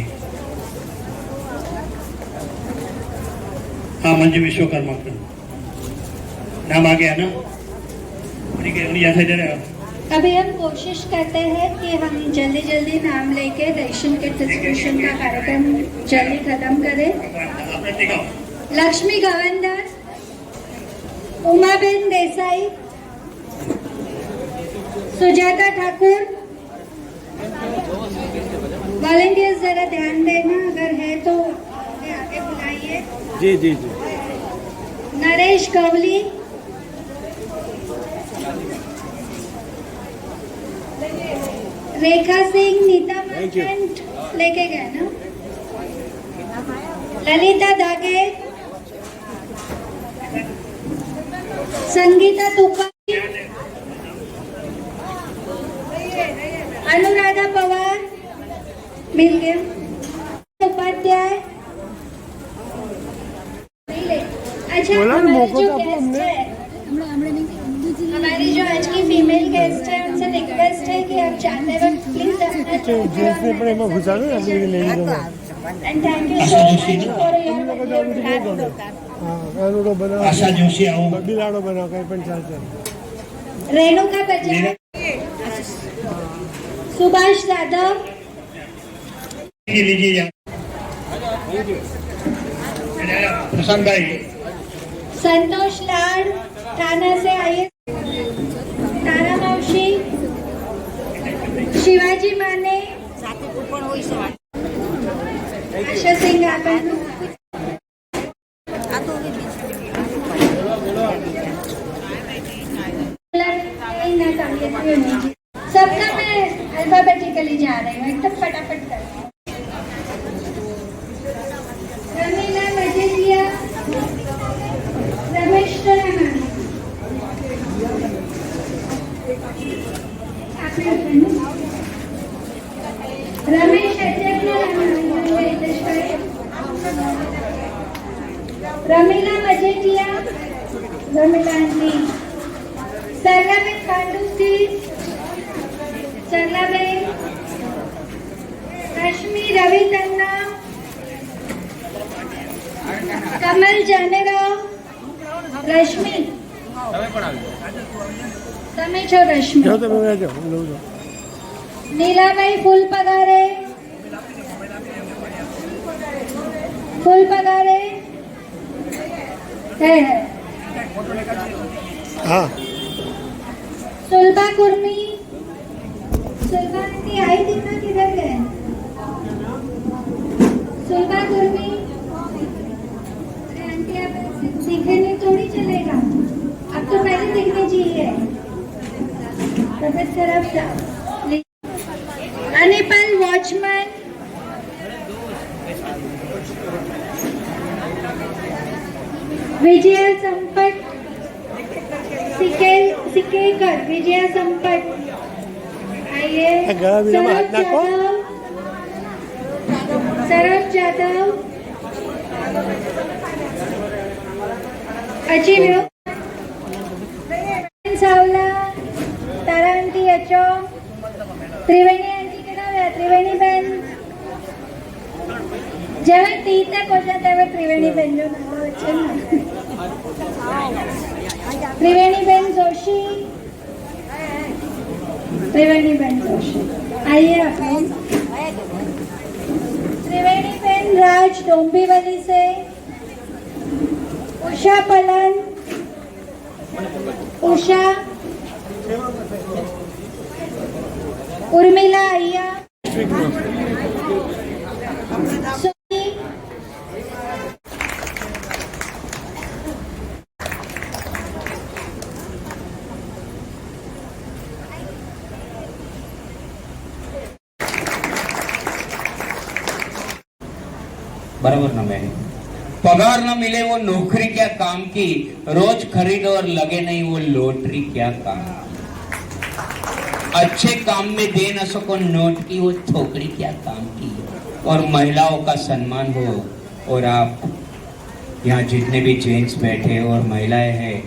हाँ, मंजू विश्वकर्मा का नाम आ गया ना? ठीक है, यहाँ से दे रहे हो। अभी हम कोशिश करते हैं कि हम जल्दी जल्दी नाम लेके रेशन के डिस्ट्रीब्यूशन का कार्यक्रम जल्दी खत्म करें। आपने दिखाओ। लक्ष्मी गवंदर, उमाबेन देसाई, सुजाता ठाकुर। वॉलंटियर्स जरा ध्यान देना, अगर है तो आगे बुलाइए। जी जी जी। नरेश कवली, रेखा सिंह, नीता मर्चेंट लेके गए ना, ललिता दागे, संगीता तुपारी, अनुराधा पवार, मिल गया, उपाध्याय। अच्छा, हमारी जो गेस्ट है, हमारी जो आज की फीमेल गेस्ट है, उनसे रिक्वेस्ट है कि आप चाहते वक्त प्लीज अपना and thank you so much for your Asha Joshi आओ। बिलाड़ो बना कहीं पंचायत रेणुका बजाज, सुभाष यादव, लीजिए प्रशांत भाई, संतोष लाड थाना से आइए, तारा मौशी, शिवाजी माने, आशा सिंह आबन, सबका मैं अल्फाबेटिकली जा रही हूँ, एकदम फटाफट कर। रमीला मजेसिया, रमेश रमेश रमीला मजेटिया, रमीला आंटी, सरलाबेन पांडुसी, सरलाबेन, रश्मि रवि तन्ना, कमल जानेराव, रश्मि તમે છો રશ્મિ, नीलाबाई फूल पगारे, फूल पगारे है। हाँ, सुलभा कुर्मी, सुलभा आंटी आई थी ना, किधर गए? सुलभा कुर्मी, अरे आंटी आप दिखे नहीं तरफ अनिपल वॉचमैन, विजया संपत, सिकेकर विजया संपत, आइए सरफ जादव, अचीव्यो सावला, तारा आंटी अचो, त्रिवेणी आंटी के त्रिवेणी बहन जब टी तक हो जाता है त्रिवेणी बहन जो नाम अच्छे त्रिवेणी बहन जोशी, त्रिवेणी बहन जोशी, आइए आप त्रिवेणी बहन राज डोंबिवली से, उषा पलन, उषा, उर्मिला अय्या, बराबर ना मैंने पगार न मिले वो नौकरी क्या काम की, रोज खरीद और लगे नहीं वो लॉटरी क्या काम की, अच्छे काम में दे न सको नोट की वो ठोकरी क्या काम की, और महिलाओं का सम्मान हो, और आप यहाँ जितने भी जेंट्स बैठे और महिलाएं हैं,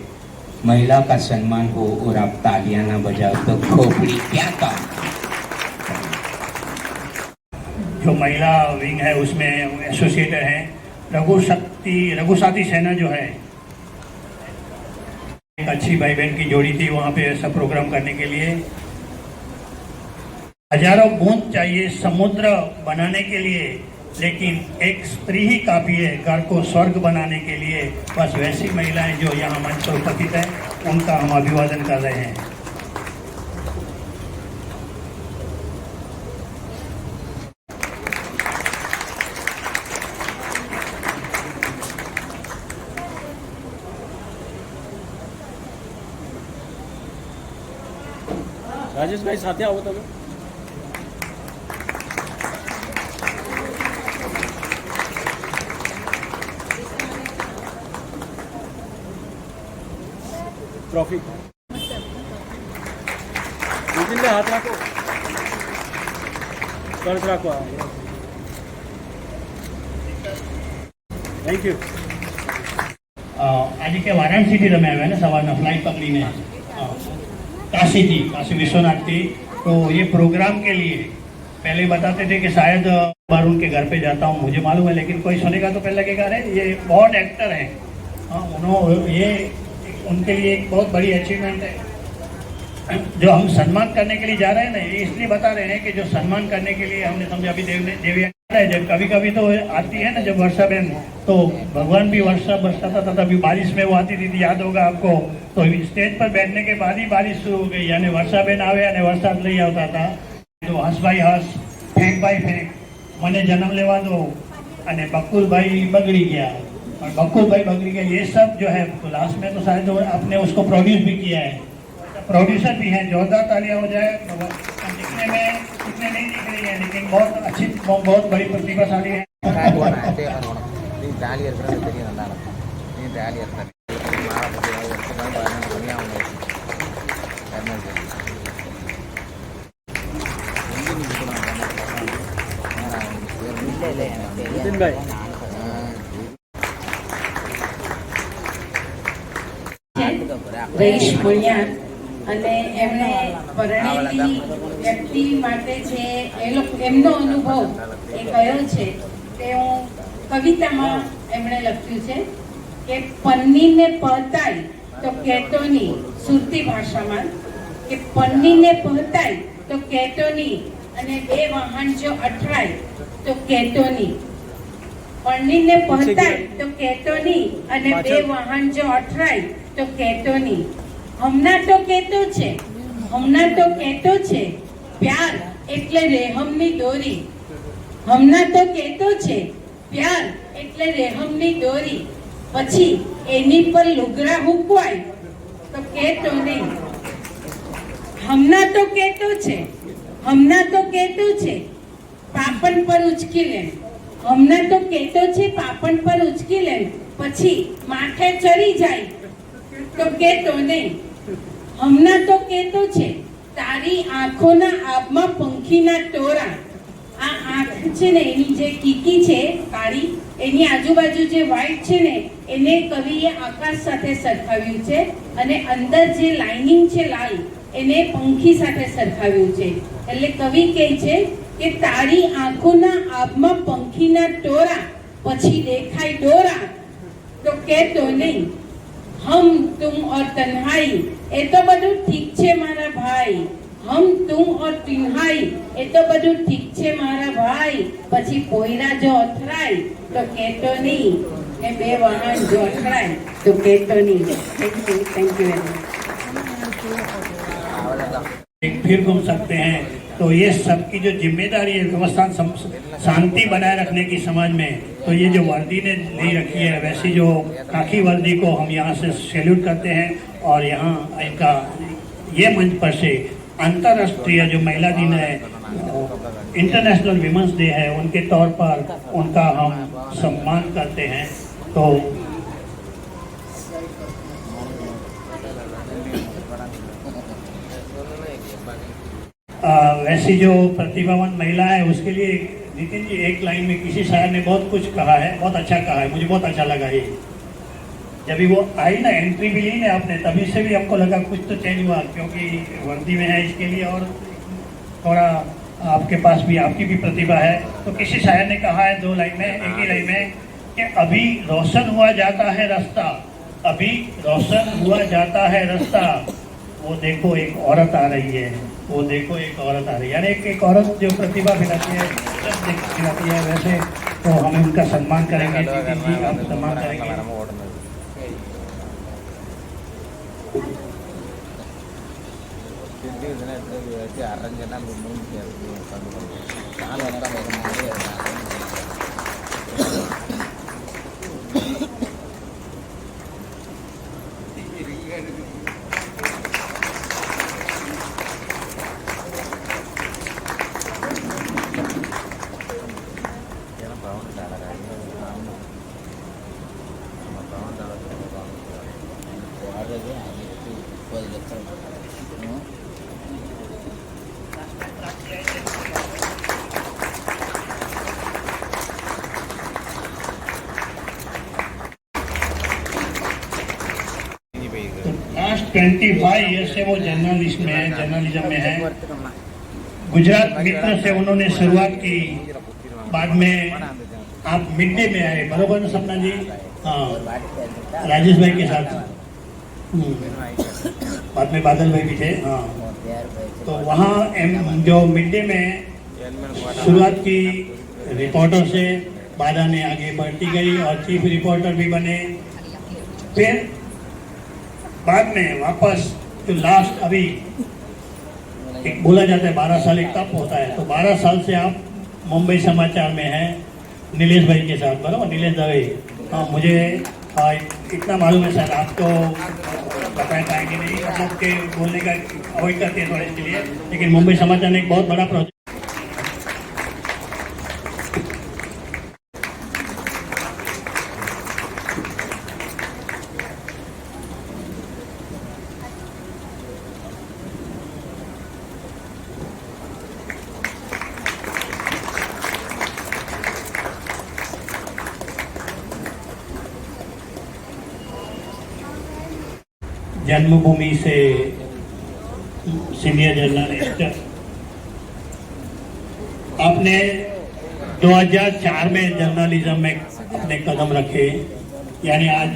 महिला का सम्मान हो और आप तालियां ना बजाओ तो खोपड़ी क्या काम। जो महिला विंग है उसमें एसोसिएटर हैं रघुसाती सेना जो है, एक अच्छी भाई बहन की जोड़ी थी वहाँ पे ऐसा प्रोग्राम करने के लिए। हजारों बूंद चाहिए समुद्र बनाने के लिए, लेकिन एक स्त्री ही काफी है घर को स्वर्ग बनाने के लिए। बस वैसी महिलाएं जो यहाँ मंच पर उपस्थित हैं उनका हम अभिवादन कर रहे हैं। राजेश भाई साथ आओ तो ट्रॉफी हाथ रखो, कर्ज रखो। Thank you. आज के वाराणसी थी रम्या हुआ ना, सवार में फ्लाइट पकड़ी ने काशी थी, काशी विश्वनाथ थी। तो ये प्रोग्राम के लिए पहले बताते थे कि शायद बार उनके घर पे जाता हूँ, मुझे मालूम है, लेकिन कोई सुनेगा तो पहले लगेगा अरे ये बहुत एक्टर है। उन्होंने ये उनके लिए एक बहुत बड़ी अचीवमेंट है जो हम सम्मान करने के लिए जा रहे हैं ना। ये इसलिए बता रहे हैं कि जो सम्मान करने के लिए हमने समझा अभी देवी है, जब कभी कभी तो आती है ना जब वर्षा बहन, तो भगवान भी वर्षा बरसाता था, तभी बारिश में वो आती थी, याद होगा आपको। तो स्टेज पर बैठने के बाद ही बारिश शुरू हो गई, यानी वर्षा बहन आवे यानी वरसाद नहीं आता था। तो हंस भाई हंस, फेंक भाई फेंक, मने जन्म लेवा दो, अने बकुल भाई बगड़ी गया, और बकुल भाई बगड़ी गया, ये सब जो है तो लास्ट में तो शायद आपने उसको प्रोड्यूस भी किया है, प्रोड्यूसर भी हैं। जोरदार तालियां हो जाए। दिखने में इतने नहीं दिख रही है, लेकिन बहुत अच्छी, बहुत बड़ी प्रतिभाशाली है। नितिन भाई રહીશ ભણ્યા અને એમણે પરણેલી વ્યક્તિ માટે છે એ લોકો એમનો અનુભવ એ કયો છે તે હું કવિતામાં એમણે લખ્યું છે કે પન્નીને પહતાય તો કેતોની સુરતી ભાષામાં કે પન્નીને પહતાય તો કેતોની અને બે વાહન જો અઠરાય તો કેતોની, પન્નીને પહતાય તો કેતોની અને બે વાહન જો અઠરાય તો કેતોની। હમણાં તો કેતો છે, હમણાં તો કેતો છે, પ્યાર એટલે રેહમની દોરી। હમણાં તો કેતો છે, પ્યાર એટલે રેહમની દોરી, પછી એની પર લુગડા હુકવાય તો કેતો નહીં। હમણાં તો કહેતો છે પાપણ પર ઉચકી લે, હમણાં તો કહેતો છે પાપણ પર ઉચકી લે, પછી માથે ચડી જાય તો કહેતો નહીં. હમણાં તો કહેતો છે તારી આંખોના આબમાં પંખીના ટોરા. આ આંખ છે ને એની જે કીકી છે કાળી, એની આજુબાજુ જે વ્હાઈટ છે ને એને કવિએ આકાશ સાથે સરખાવ્યું છે, અને અંદર જે લાઇનિંગ છે લાલ એને પંખી સાથે સરખાવ્યું છે. એટલે કવિ કહે છે કે તારી આંખોના આબમાં પંખીના ટોરા, પછી દેખાય ડોરા તો કહેતો નહીં. હમ તુમ ઓર તન્હાઈ એ તો બધું ઠીક છે મારા ભાઈ, હમ તુમ ઓર તન્હાઈ એ તો બધું ઠીક છે મારા ભાઈ, પછી પોયરા જો અથડાય તો કહેતો નહીં, એ બે વાહન જો અથડાય તો કહેતો નહીં. Thank you very much. फिर घूम सकते हैं, तो ये सबकी जो जिम्मेदारी है व्यवस्था शांति बनाए रखने की समाज में, तो ये जो वर्दी ने ले रखी है वैसी जो खाकी वर्दी को हम यहाँ से सैल्यूट करते हैं. और यहाँ इनका ये मंच पर से अंतर्राष्ट्रीय जो महिला दिन है, इंटरनेशनल विमेंस डे है, उनके तौर पर उनका हम सम्मान करते हैं. तो वैसी जो प्रतिभावान महिला है उसके लिए नितिन जी एक लाइन में किसी शायर ने बहुत कुछ कहा है, बहुत अच्छा कहा है, मुझे बहुत अच्छा लगा ये. जब भी वो आई ना, एंट्री भी ली ना आपने, तभी से भी हमको लगा कुछ तो चेंज हुआ, क्योंकि वर्दी में है इसके लिए, और थोड़ा आपके पास भी आपकी भी प्रतिभा है. तो किसी शायर ने कहा है दो लाइन में, एक ही लाइन में, कि अभी रोशन हुआ जाता है रास्ता, अभी रोशन हुआ जाता है रास्ता, वो देखो एक औरत आ रही है, वो देखो एक औरत आ रही है. यानी एक औरत जो प्रतिभा दिलाती है, दिलाती है, वैसे तो हम उनका सम्मान करेंगे. जी हम सम्मान करेंगे. लास्ट 25 ईयर से वो जर्नलिस्ट में है, जर्नलिज्म में है. गुजरात मित्र से उन्होंने शुरुआत की, बाद में आप मिड डे में आए, बरोबर ना सपना जी? हाँ, राजेश भाई के साथ. बाद में बादल भाई भी थे. हाँ, तो वहाँ जो मिड डे में शुरुआत की रिपोर्टर से, बादा ने आगे बढ़ती गई और चीफ रिपोर्टर भी बने. फिर बाद में वापस जो लास्ट अभी एक बोला जाता है 12 साल एक तप होता है, तो 12 साल से आप मुंबई समाचार में हैं नीलेश भाई के साथ, बराबर? नीलेश दवे. हाँ, मुझे इतना मालूम है सर, आप तो बताए पाएंगे नहीं, मतलब के बोलने का अवॉइड करते हैं थोड़े इसके लिए, लेकिन मुंबई समाचार ने एक बहुत बड़ा प्रोजेक्ट जन्मभूमि से सीनियर जर्नलिस्ट. आपने 2004 में जर्नलिज्म में अपने कदम रखे, यानी आज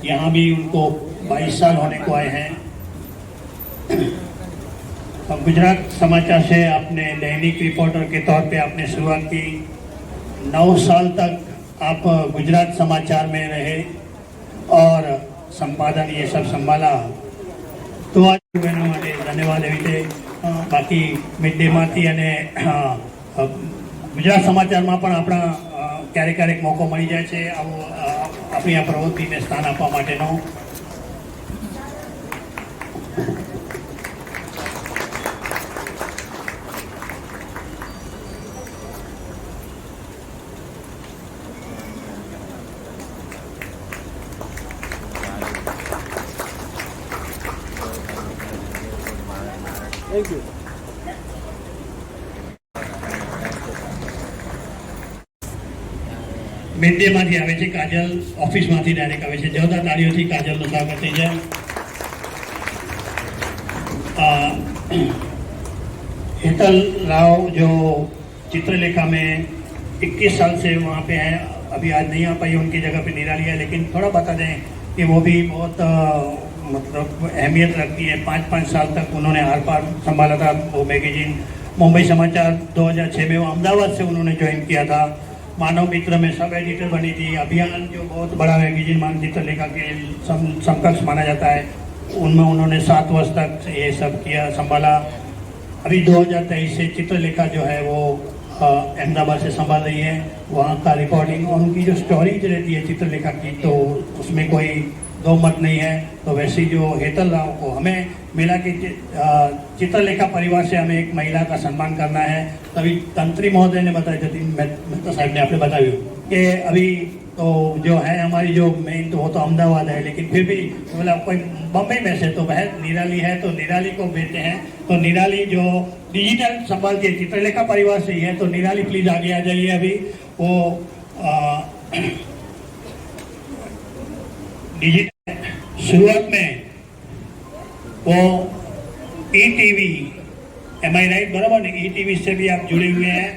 यहाँ भी उनको 22 साल होने को आए हैं. गुजरात समाचार से आपने दैनिक रिपोर्टर के तौर पे आपने शुरुआत की. 9 साल तक आप गुजरात समाचार में रहे और संपादन ये सब संभाला. तो आज बहनों માટે ધન્યવાદ એવી રીતે બાકી મિડ ડેમાંથી અને ગુજરાત સમાચારમાં પણ આપણા ક્યારેક મોકો મળી જાય છે આવો આપણી આ પ્રવૃત્તિને સ્થાન આપવા માટેનો. थैंक यू મિડ ડે માંથી આવે છે કાજલ, ઓફિસમાંથી ડાયરેક્ટ આવે છે. જોરદાર તાળીઓથી કાજલનું સ્વાગત થઈ જાય. हेतल राव जो चित्रलेखा में 21 साल से वहाँ पे हैं, अभी आज नहीं आ पाई, उनकी जगह पे निराली है, लेकिन थोड़ा बता दें कि वो भी बहुत मतलब अहमियत रखती है. 5-5 साल तक उन्होंने आर पार संभाला था वो मैगजीन. मुंबई समाचार 2006 में वो अहमदाबाद से उन्होंने ज्वाइन किया था. मानव मित्र में सब एडिटर बनी थी. अभियान जो बहुत बड़ा मैगजीन मान चित्रलेखा के समकक्ष माना जाता है, उनमें उन्होंने 7 वर्ष तक ये सब किया, संभाला. अभी 2023 से चित्रलेखा जो है वो अहमदाबाद से संभाल रही है. वहाँ का रिकॉर्डिंग और उनकी जो स्टोरीज रहती है चित्रलेखा की, तो उसमें कोई दो मत नहीं है. तो वैसे ही जो हेतल राव को हमें मिला कि चित्रलेखा परिवार से हमें एक महिला का सम्मान करना है. तभी तंत्री महोदय ने बताया, जतिन मेहता साहब ने आपने बताया कि अभी तो जो है हमारी जो मेन तो वो तो अहमदाबाद है, लेकिन फिर भी बोला कोई बम्बई में से तो वह निराली है, तो निराली को भेजते हैं. तो निराली जो डिजिटल संभालती है चित्रलेखा परिवार से ही है, तो निराली प्लीज आगे आ जाइए. अभी वो डिजिटल शुरुआत में वो ईटीवी, एम आई राइट, बराबर ने, ईटीवी से भी आप जुड़े हुए हैं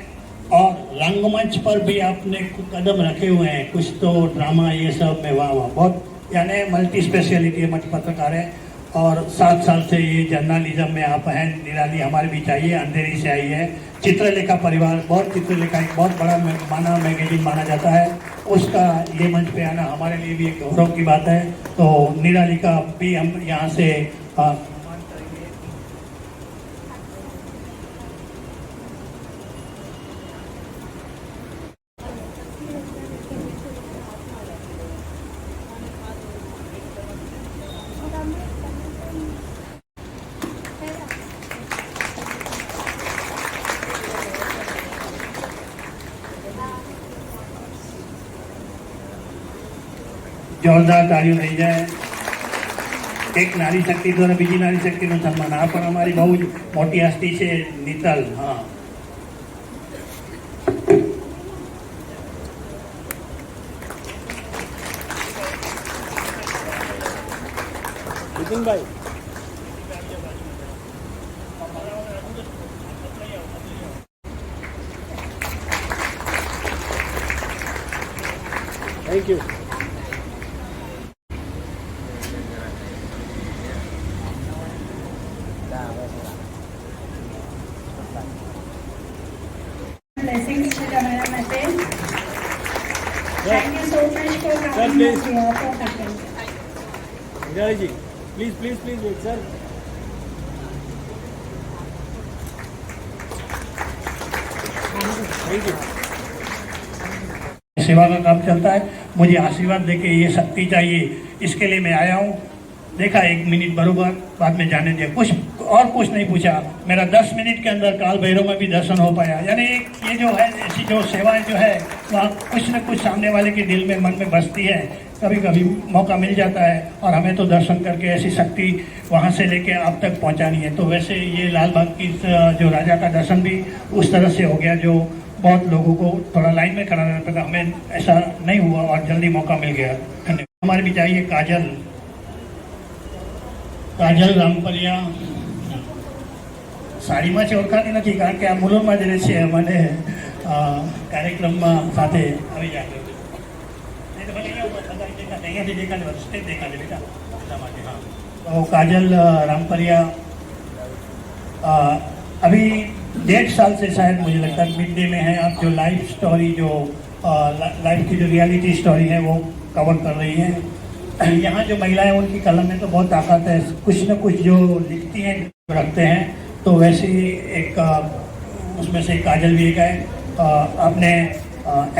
और रंगमंच पर भी आपने कदम रखे हुए हैं. कुछ तो ड्रामा ये सब में वाह वाह, बहुत यानी मल्टी स्पेशलिटी मंच पत्रकार है. और 7 साल से ये जर्नलिज्म में आप हैं. निराली हमारे बीच आई है, अंधेरी से आई है. चित्रलेखा परिवार, बहुत चित्रलेखा एक बहुत बड़ा माना मैगजीन माना जाता है, उसका ये मंच पे आना हमारे लिए भी एक गौरव की बात है. तो निराली का भी हम यहाँ से જોરદાર તાળીઓ થઈ જાય. એક નારી શક્તિ દ્વારા બીજી નારી શક્તિનું સન્માન. આ પણ અમારી બહુ જ મોટી હસ્તી છે નીતલ. હા, नितिन भाई थैंक यू. Blessings to તમારા માટે. Thank you so much for Sir, coming please. here for faculty. Nirali ji please please please wait sir. Thank you. सेवा का काम चलता है. मुझे आशीर्वाद देके ये शक्ति चाहिए, इसके लिए मैं आया हूँ. देखा 1 मिनट बरोबर, बाद में जाने दिया. कुछ नहीं पूछा. मेरा 10 मिनट के अंदर काल भैरव में भी दर्शन हो पाया. यानी ये जो है ऐसी जो सेवाएं जो है वहाँ कुछ न कुछ सामने वाले के दिल में मन में बसती है. कभी कभी मौका मिल जाता है और हमें तो दर्शन करके ऐसी शक्ति वहाँ से लेके आप तक पहुँचानी है. तो वैसे ये लाल बाग की जो राजा का दर्शन भी उस तरह से हो गया, जो बहुत लोगों को थोड़ा लाइन में खड़ा रहना पड़ा. हमें ऐसा नहीं हुआ और जल्दी मौका मिल गया. धन्यवाद. हमारे भी चाहिए કાજલ રામપરિયા. સાડીમાં છે ઓળખાતી નથી, કારણ કે આ મુલોમાં જ રહે છે. મને કાર્યક્રમમાં સાથે આવી જાય. અહીંયાથી દેખાડે, સ્ટેજ દેખાડે બેટા, એટલા માટે. હા, તો કાજલ रामपरिया अभी 1.5 साल से शायद मुझे लगता है मिड डे में है. आप जो लाइव स्टोरी, जो लाइफ की जो रियलिटी स्टोरी है वो कवर कर रही हैं. यहाँ जो महिलाएं, उनकी कलम में तो बहुत ताकत है. कुछ न कुछ जो लिखती हैं रखते हैं. तो वैसे ही एक उसमें से काजल भी एक है. आपने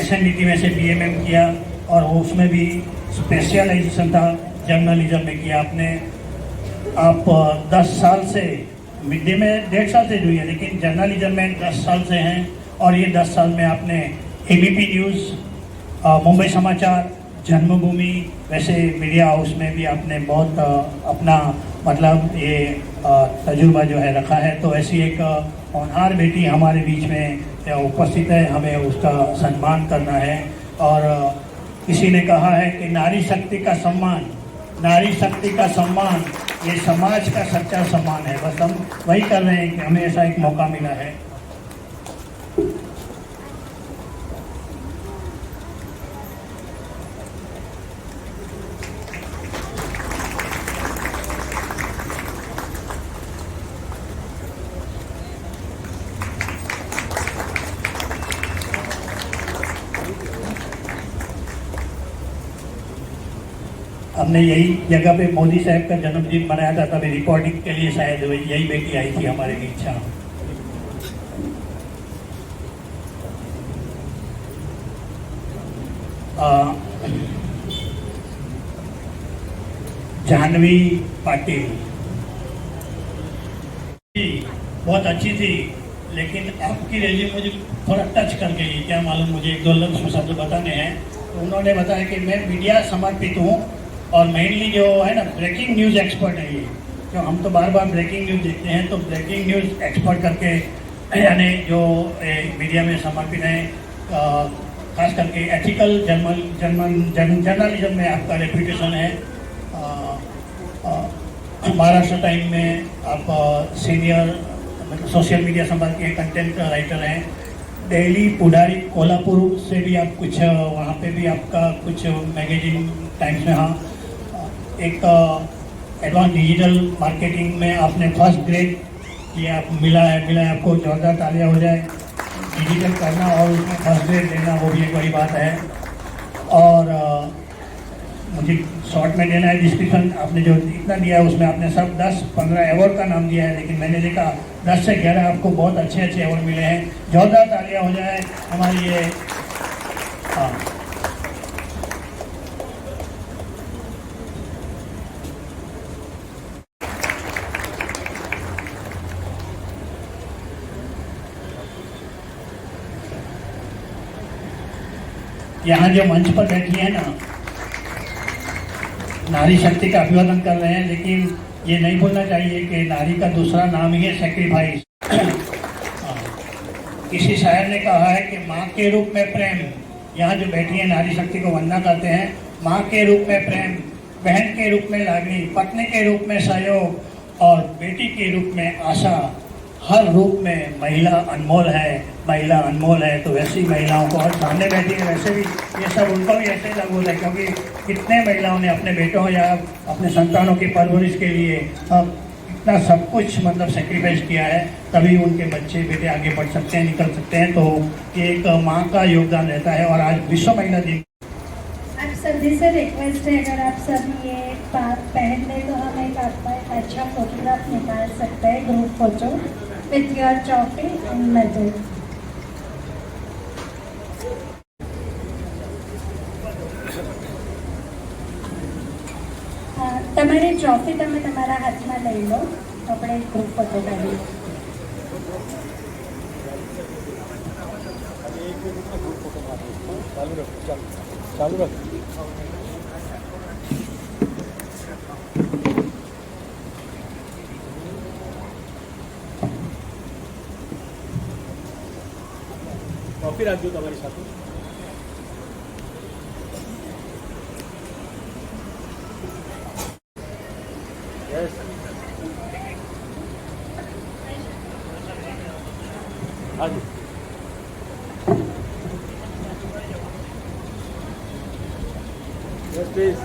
SNDT में से BMM किया और उसमें भी स्पेशलाइजेशन था, जर्नलिज्म में किया आपने. आप 10 साल से, मिड डे में 1.5 साल से जुड़ी है, लेकिन जर्नलिज्म में 10 साल से हैं. और ये 10 साल में आपने ABP न्यूज़, मुंबई समाचार, जन्मभूमि, वैसे मीडिया हाउस में भी आपने बहुत अपना मतलब ये तजुर्बा जो है रखा है, तो ऐसी एक होनहार बेटी हमारे बीच में उपस्थित है, हमें उसका सम्मान करना है। और किसी ने कहा है कि नारी शक्ति का सम्मान, नारी शक्ति का सम्मान ये समाज का सच्चा सम्मान है। बस हम वही कर रहे हैं कि हमें ऐसा एक मौका मिला है। हमने यही जगह पे मोदी साहब का जन्मदिन मनाया था, तभी रिकॉर्डिंग के लिए शायद यही बेटी आई थी हमारे बीच। जानवी पाटिल बहुत अच्छी थी, लेकिन आपकी रेजिम मुझे थोड़ा टच कर गई, क्या मालूम, मुझे एक दो लफ्ज़ शब्द बताने हैं। तो उन्होंने बताया कि मैं मीडिया समर्पित हूँ और मेनली जो है ना ब्रेकिंग न्यूज़ एक्सपर्ट है ये, जो हम तो बार बार ब्रेकिंग न्यूज़ देखते हैं, तो ब्रेकिंग न्यूज़ एक्सपर्ट करके यानी जो मीडिया में समर्पित हैं, खास करके एथिकल जर्नलिज्म में आपका रेपुटेशन है। महाराष्ट्र टाइम में आप सीनियर सोशल मीडिया संभाल के कंटेंट राइटर हैं। दिल्ली, पुडारी, कोल्हापुर से भी आप कुछ वहाँ पे भी आपका कुछ मैगजीन टाइम्स में, हाँ, एक एडवांस डिजिटल मार्केटिंग में आपने फर्स्ट ग्रेड किया, मिला है आपको, जोरदार तालियां हो जाए। डिजिटल करना और उसमें फर्स्ट ग्रेड लेना वो भी एक बड़ी बात है। और मुझे शॉर्ट में देना है डिस्क्रिप्शन, आपने जो इतना दिया है उसमें आपने सब 10-15 अवार्ड का नाम दिया है, लेकिन मैंने देखा 10 से 11 आपको बहुत अच्छे अवार्ड मिले हैं। जोरदार तालियां हो जाए हमारी ये। हाँ, यहाँ जो मंच पर बैठी है ना, नारी शक्ति का अभिवादन कर रहे हैं, लेकिन ये नहीं भूलना चाहिए कि नारी का दूसरा नाम ही है सेक्रीफाइस। किसी शायर ने कहा है कि माँ के रूप में प्रेम, यहाँ जो बैठी है नारी शक्ति को वंदना करते हैं। माँ के रूप में प्रेम, बहन के रूप में लागनी, पत्नी के रूप में सहयोग और बेटी के रूप में आशा। हर रूप में महिला अनमोल है, महिला अनमोल है। तो वैसी महिलाओं को, और सामने बैठी है, वैसे भी ये सब उनको भी ऐसे ही लागू होता है, क्योंकि कितने महिलाओं ने अपने बेटों या अपने संतानों की परवरिश के लिए इतना सब कुछ मतलब सेक्रीफाइस किया है, तभी उनके बच्चे बेटे आगे बढ़ सकते हैं, निकल सकते हैं। तो ये एक माँ का योगदान रहता है। और आज विश्व महिला दिन, आप सभी से रिक्वेस्ट है, अगर आप सब ये पहन ले तो हम एक आपका एक अच्छा फोटोग्राफ निकाल सकते हैं, group photo with your trophy and medal. તમારી ટ્રોફી તમે તમારા હાથમાં લઈ લો, આપણે એક ગ્રુપ ફોટો કાઢીએ। चालू रख। ट्रॉफी રાખજો તમારી સાથે। यस, आजू यस प्लीज।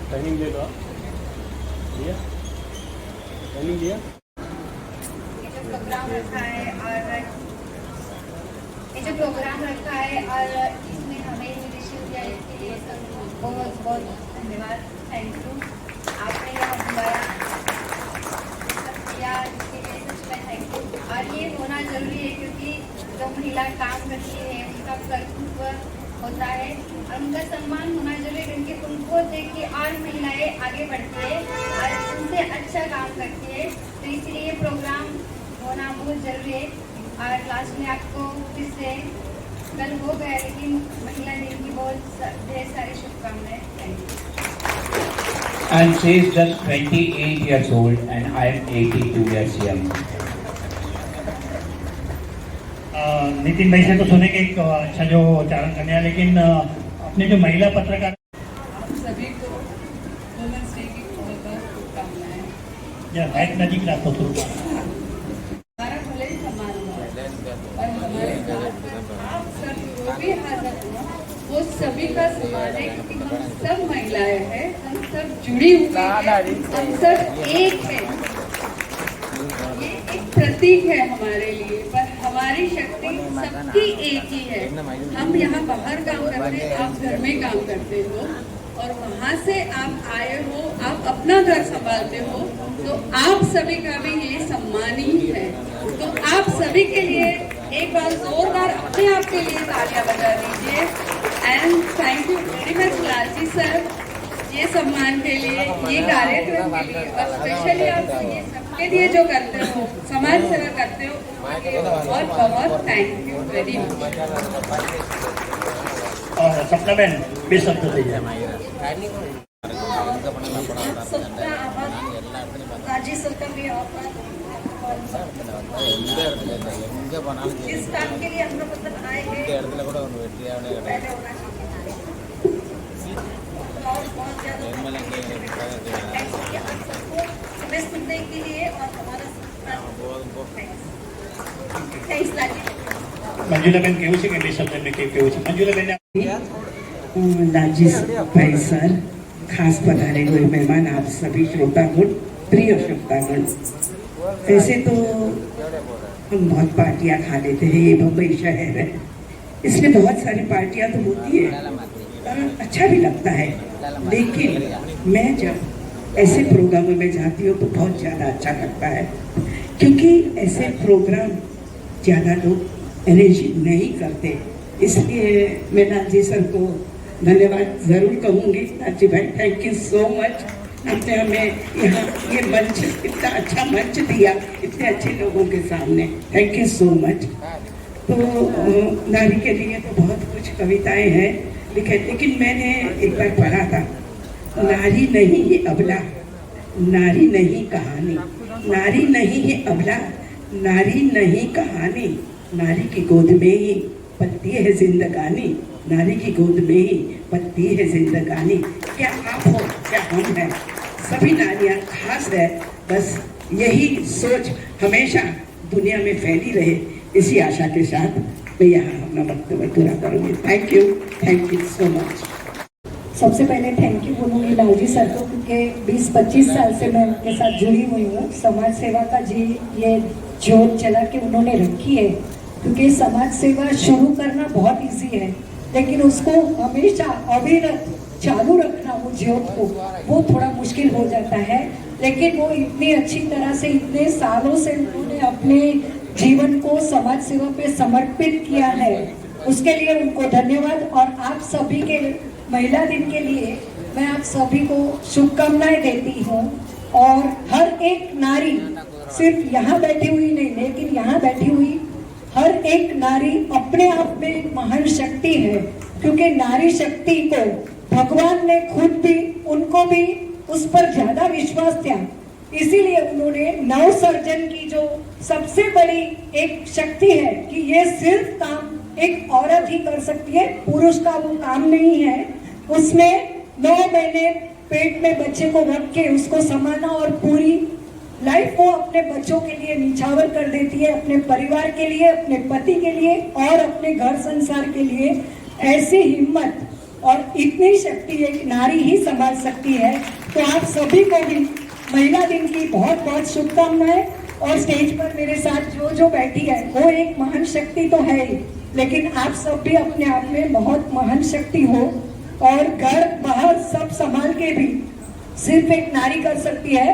ट्रेनिंग ले लो, लिया ट्रेनिंग लिया। प्रोग्राम रखा है और ये जो प्रोग्राम रखा है और इसमें हमें विश्वविद्यालय के लिए बहुत बहुत धन्यवाद, थैंक यू। आपने यहाँ बुलाया किया, इसके लिए सच में थैंक यू। और ये होना जरूरी है, क्योंकि जो महिला काम करती है उनका कर्तव्य होता है और उनका सम्मान होना जरूरी है, क्योंकि उनको देख के और महिलाएं आगे बढ़ती है और उनसे अच्छा काम करती है। तो इसलिए ये प्रोग्राम होना बहुत जरूरी है। और लास्ट में आपको फिर से कल हो गया, लेकिन महिला दिन की बहुत ढेर सारी शुभकामनाएं। Thank you. And she is just 28 years old and I am 82 years young. Nitin भाई से तो सुने के एक अच्छा जो उच्चारण करने हैं, लेकिन अपने जो महिला पत्रकार आप सभी को वुमेन्स डे की बहुत बहुत शुभकामनाएं। या माइक नजीक रखो तो हमारा भले ही सम्मान हुआ और हमारे साथ आप सब जो भी हाजिर हुआ वो सभी का सम्मान है, क्योंकि हम सब महिलाएं हैं, हम सब जुड़ी हुई हैं, हम सब एक हैं। ये एक प्रतीक है हमारे लिए, पर हमारी शक्ति सबकी एक ही है। हम यहाँ बाहर काम करते हैं, आप घर में काम करते हो और वहाँ से आप आए हो, आप अपना घर संभालते हो, तो आप सभी का भी ये सम्मान ही है। तो आप सभी के लिए एक बार जोरदार अपने आप के लिए तालियां बजा दीजिए। And thank you very much Lalji sir, ये सम्मान के लिए, ये कार्यक्रम के लिए और स्पेशली आप ये सबके लिए जो करते हो, समाज सेवा करते हो, बहुत बहुत थैंक यू वेरी मच। और सपना बहन बेशब्द से सबका आभार राजी सर का भी आभार। इस काम के लिए हम लोग मतलब आए हैं, पहले होना और बहुत ज़्यादा हमें सुनने के लिए और हमारा थैंक्स लाजी। मंजुला बहन केवू से के शब्द में केवू से मंजुला बहन लालजी भाई सर, खास पधारे हुए मेहमान, आप सभी श्रोतागण, प्रिय श्रोतागण। ऐसे तो हम बहुत पार्टियां खा लेते हैं, ये बम्बई शहर है, इसमें बहुत सारी पार्टियां तो होती है, अच्छा भी लगता है, लेकिन मैं जब ऐसे प्रोग्रामों में जाती हूँ तो बहुत ज़्यादा अच्छा लगता है, क्योंकि ऐसे प्रोग्राम ज़्यादा लोग अरेंज नहीं करते। इसलिए मैं लालजी सर को धन्यवाद ज़रूर कहूँगी। लालजी भाई, थैंक यू सो मच, आपने हमें यहाँ ये मंच, इतना अच्छा मंच दिया इतने अच्छे लोगों के सामने, थैंक यू सो मच। तो नारी के लिए तो बहुत कुछ कविताएं हैं लिखे, लेकिन मैंने एक बार पढ़ा था, नारी नहीं ये अबला, नारी नहीं कहानी, नारी नहीं ये अबला, नारी नहीं कहानी, नारी की गोद में ही पलती है जिंदगानी, नारी की गोद में ही पलती है जिंदगानी। क्या आप हो, क्या हम हैं, सभी नारियां खास है। बस यही सोच हमेशा दुनिया में फैली रहे, इसी आशा के साथ मैं यहाँ अपना वक्तव्य पूरा करूँगी। Thank you so much. सबसे पहले थैंक यू बोलूँगी लालजी सर को, क्योंकि 20-25 साल से मैं उनके साथ जुड़ी हुई हूँ। समाज सेवा का ये जोत चला के उन्होंने रखी है, क्योंकि समाज सेवा शुरू करना बहुत इजी है, लेकिन उसको हमेशा अविरत चालू रखना वो ज्योत को, वो थोड़ा मुश्किल हो जाता है। लेकिन वो इतनी अच्छी तरह से इतने सालों से उन्होंने अपने जीवन को समाज सेवा पे समर्पित किया है, उसके लिए उनको धन्यवाद। और आप सभी के महिला दिन के लिए मैं आप सभी को शुभकामनाएं देती हूँ। और हर एक नारी, सिर्फ यहाँ बैठी हुई नहीं, लेकिन यहाँ बैठी हुई हर एक नारी अपने आप में एक महान शक्ति है, क्योंकि नारी शक्ति को भगवान ने खुद भी, उनको भी उस पर ज्यादा विश्वास था, इसीलिए उन्होंने नव सर्जन की जो सबसे बड़ी एक शक्ति है कि ये सिर्फ काम एक औरत ही कर सकती है, पुरुष का वो काम नहीं है। उसमें 9 महीने पेट में बच्चे को रख के उसको संभालना और पूरी लाइफ वो अपने बच्चों के लिए निछावर कर देती है, अपने परिवार के लिए, अपने पति के लिए और अपने घर संसार के लिए। ऐसी हिम्मत और इतनी शक्ति एक नारी ही संभाल सकती है। तो आप सभी को भी महिला दिन की बहुत बहुत शुभकामनाएं। और स्टेज पर मेरे साथ जो बैठी है वो एक महान शक्ति तो है ही, लेकिन आप सब भी अपने आप में बहुत महान शक्ति हो। और घर बाहर सब संभाल के भी सिर्फ एक नारी कर सकती है।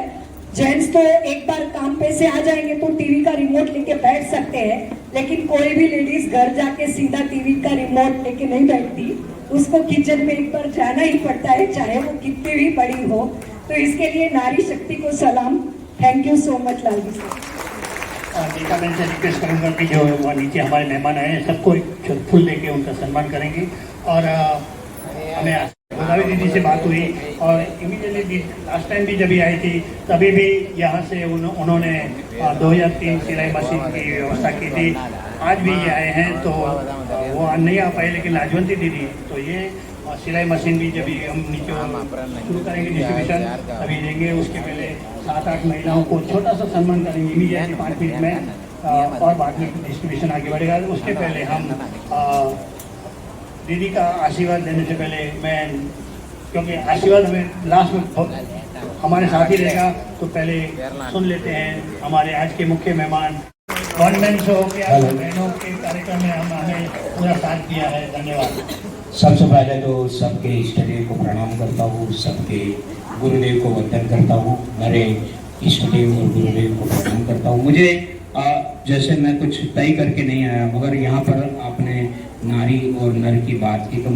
जेंट्स तो एक बार काम पे से आ जाएंगे तो टीवी का रिमोट लेके बैठ सकते हैं, लेकिन कोई भी लेडीज घर जाके सीधा टीवी का रिमोट लेके नहीं बैठती, उसको किचन में एक बार जाना ही पड़ता है, चाहे वो कितनी भी बड़ी हो। तो इसके लिए नारी शक्ति को सलाम। Thank you so much Lalji sir. Nita बहन से रिक्वेस्ट करूंगा कि जो वहाँ नीचे हमारे मेहमान आए हैं सबको एक फूल देके उनका सम्मान करेंगे। और हमें गोदावरी दीदी से बात हुई और इमीडिएटली लास्ट टाइम भी जब भी आई थी तभी भी यहाँ से उन्होंने 2003 सिलाई मशीन की व्यवस्था की थी। आज भी ये आए हैं तो वो नहीं आ पाए, लेकिन लाजवंती दीदी तो ये सिलाई मशीन भी जब हम नीचे शुरू करेंगे डिस्ट्रीब्यूशन तभी देंगे। उसके पहले 7-8 महिलाओं को छोटा सा सम्मान करेंगे इमीडिएटली 5 मिनट में, और बाद में डिस्ट्रीब्यूशन आगे बढ़ेगा। उसके पहले हम दीदी का आशीर्वाद देने से पहले मैं, क्योंकि आशीर्वाद हमें लास्ट में हमारे साथ ही रहेगा, तो पहले सुन लेते हैं हमारे आज के मुख्य मेहमान। गवर्नमेंट शो के बहनों के कार्यक्रम में हमें पूरा साथ दिया है, धन्यवाद। सबसे पहले तो सबके इष्ट देव को प्रणाम करता हूँ, सबके गुरुदेव को वंदन करता हूँ, मेरे इष्ट देव और गुरुदेव को प्रणाम करता हूँ। मुझे जैसे मैं कुछ तय करके नहीं आया, मगर यहाँ पर आपने नारी और नर की बात की तो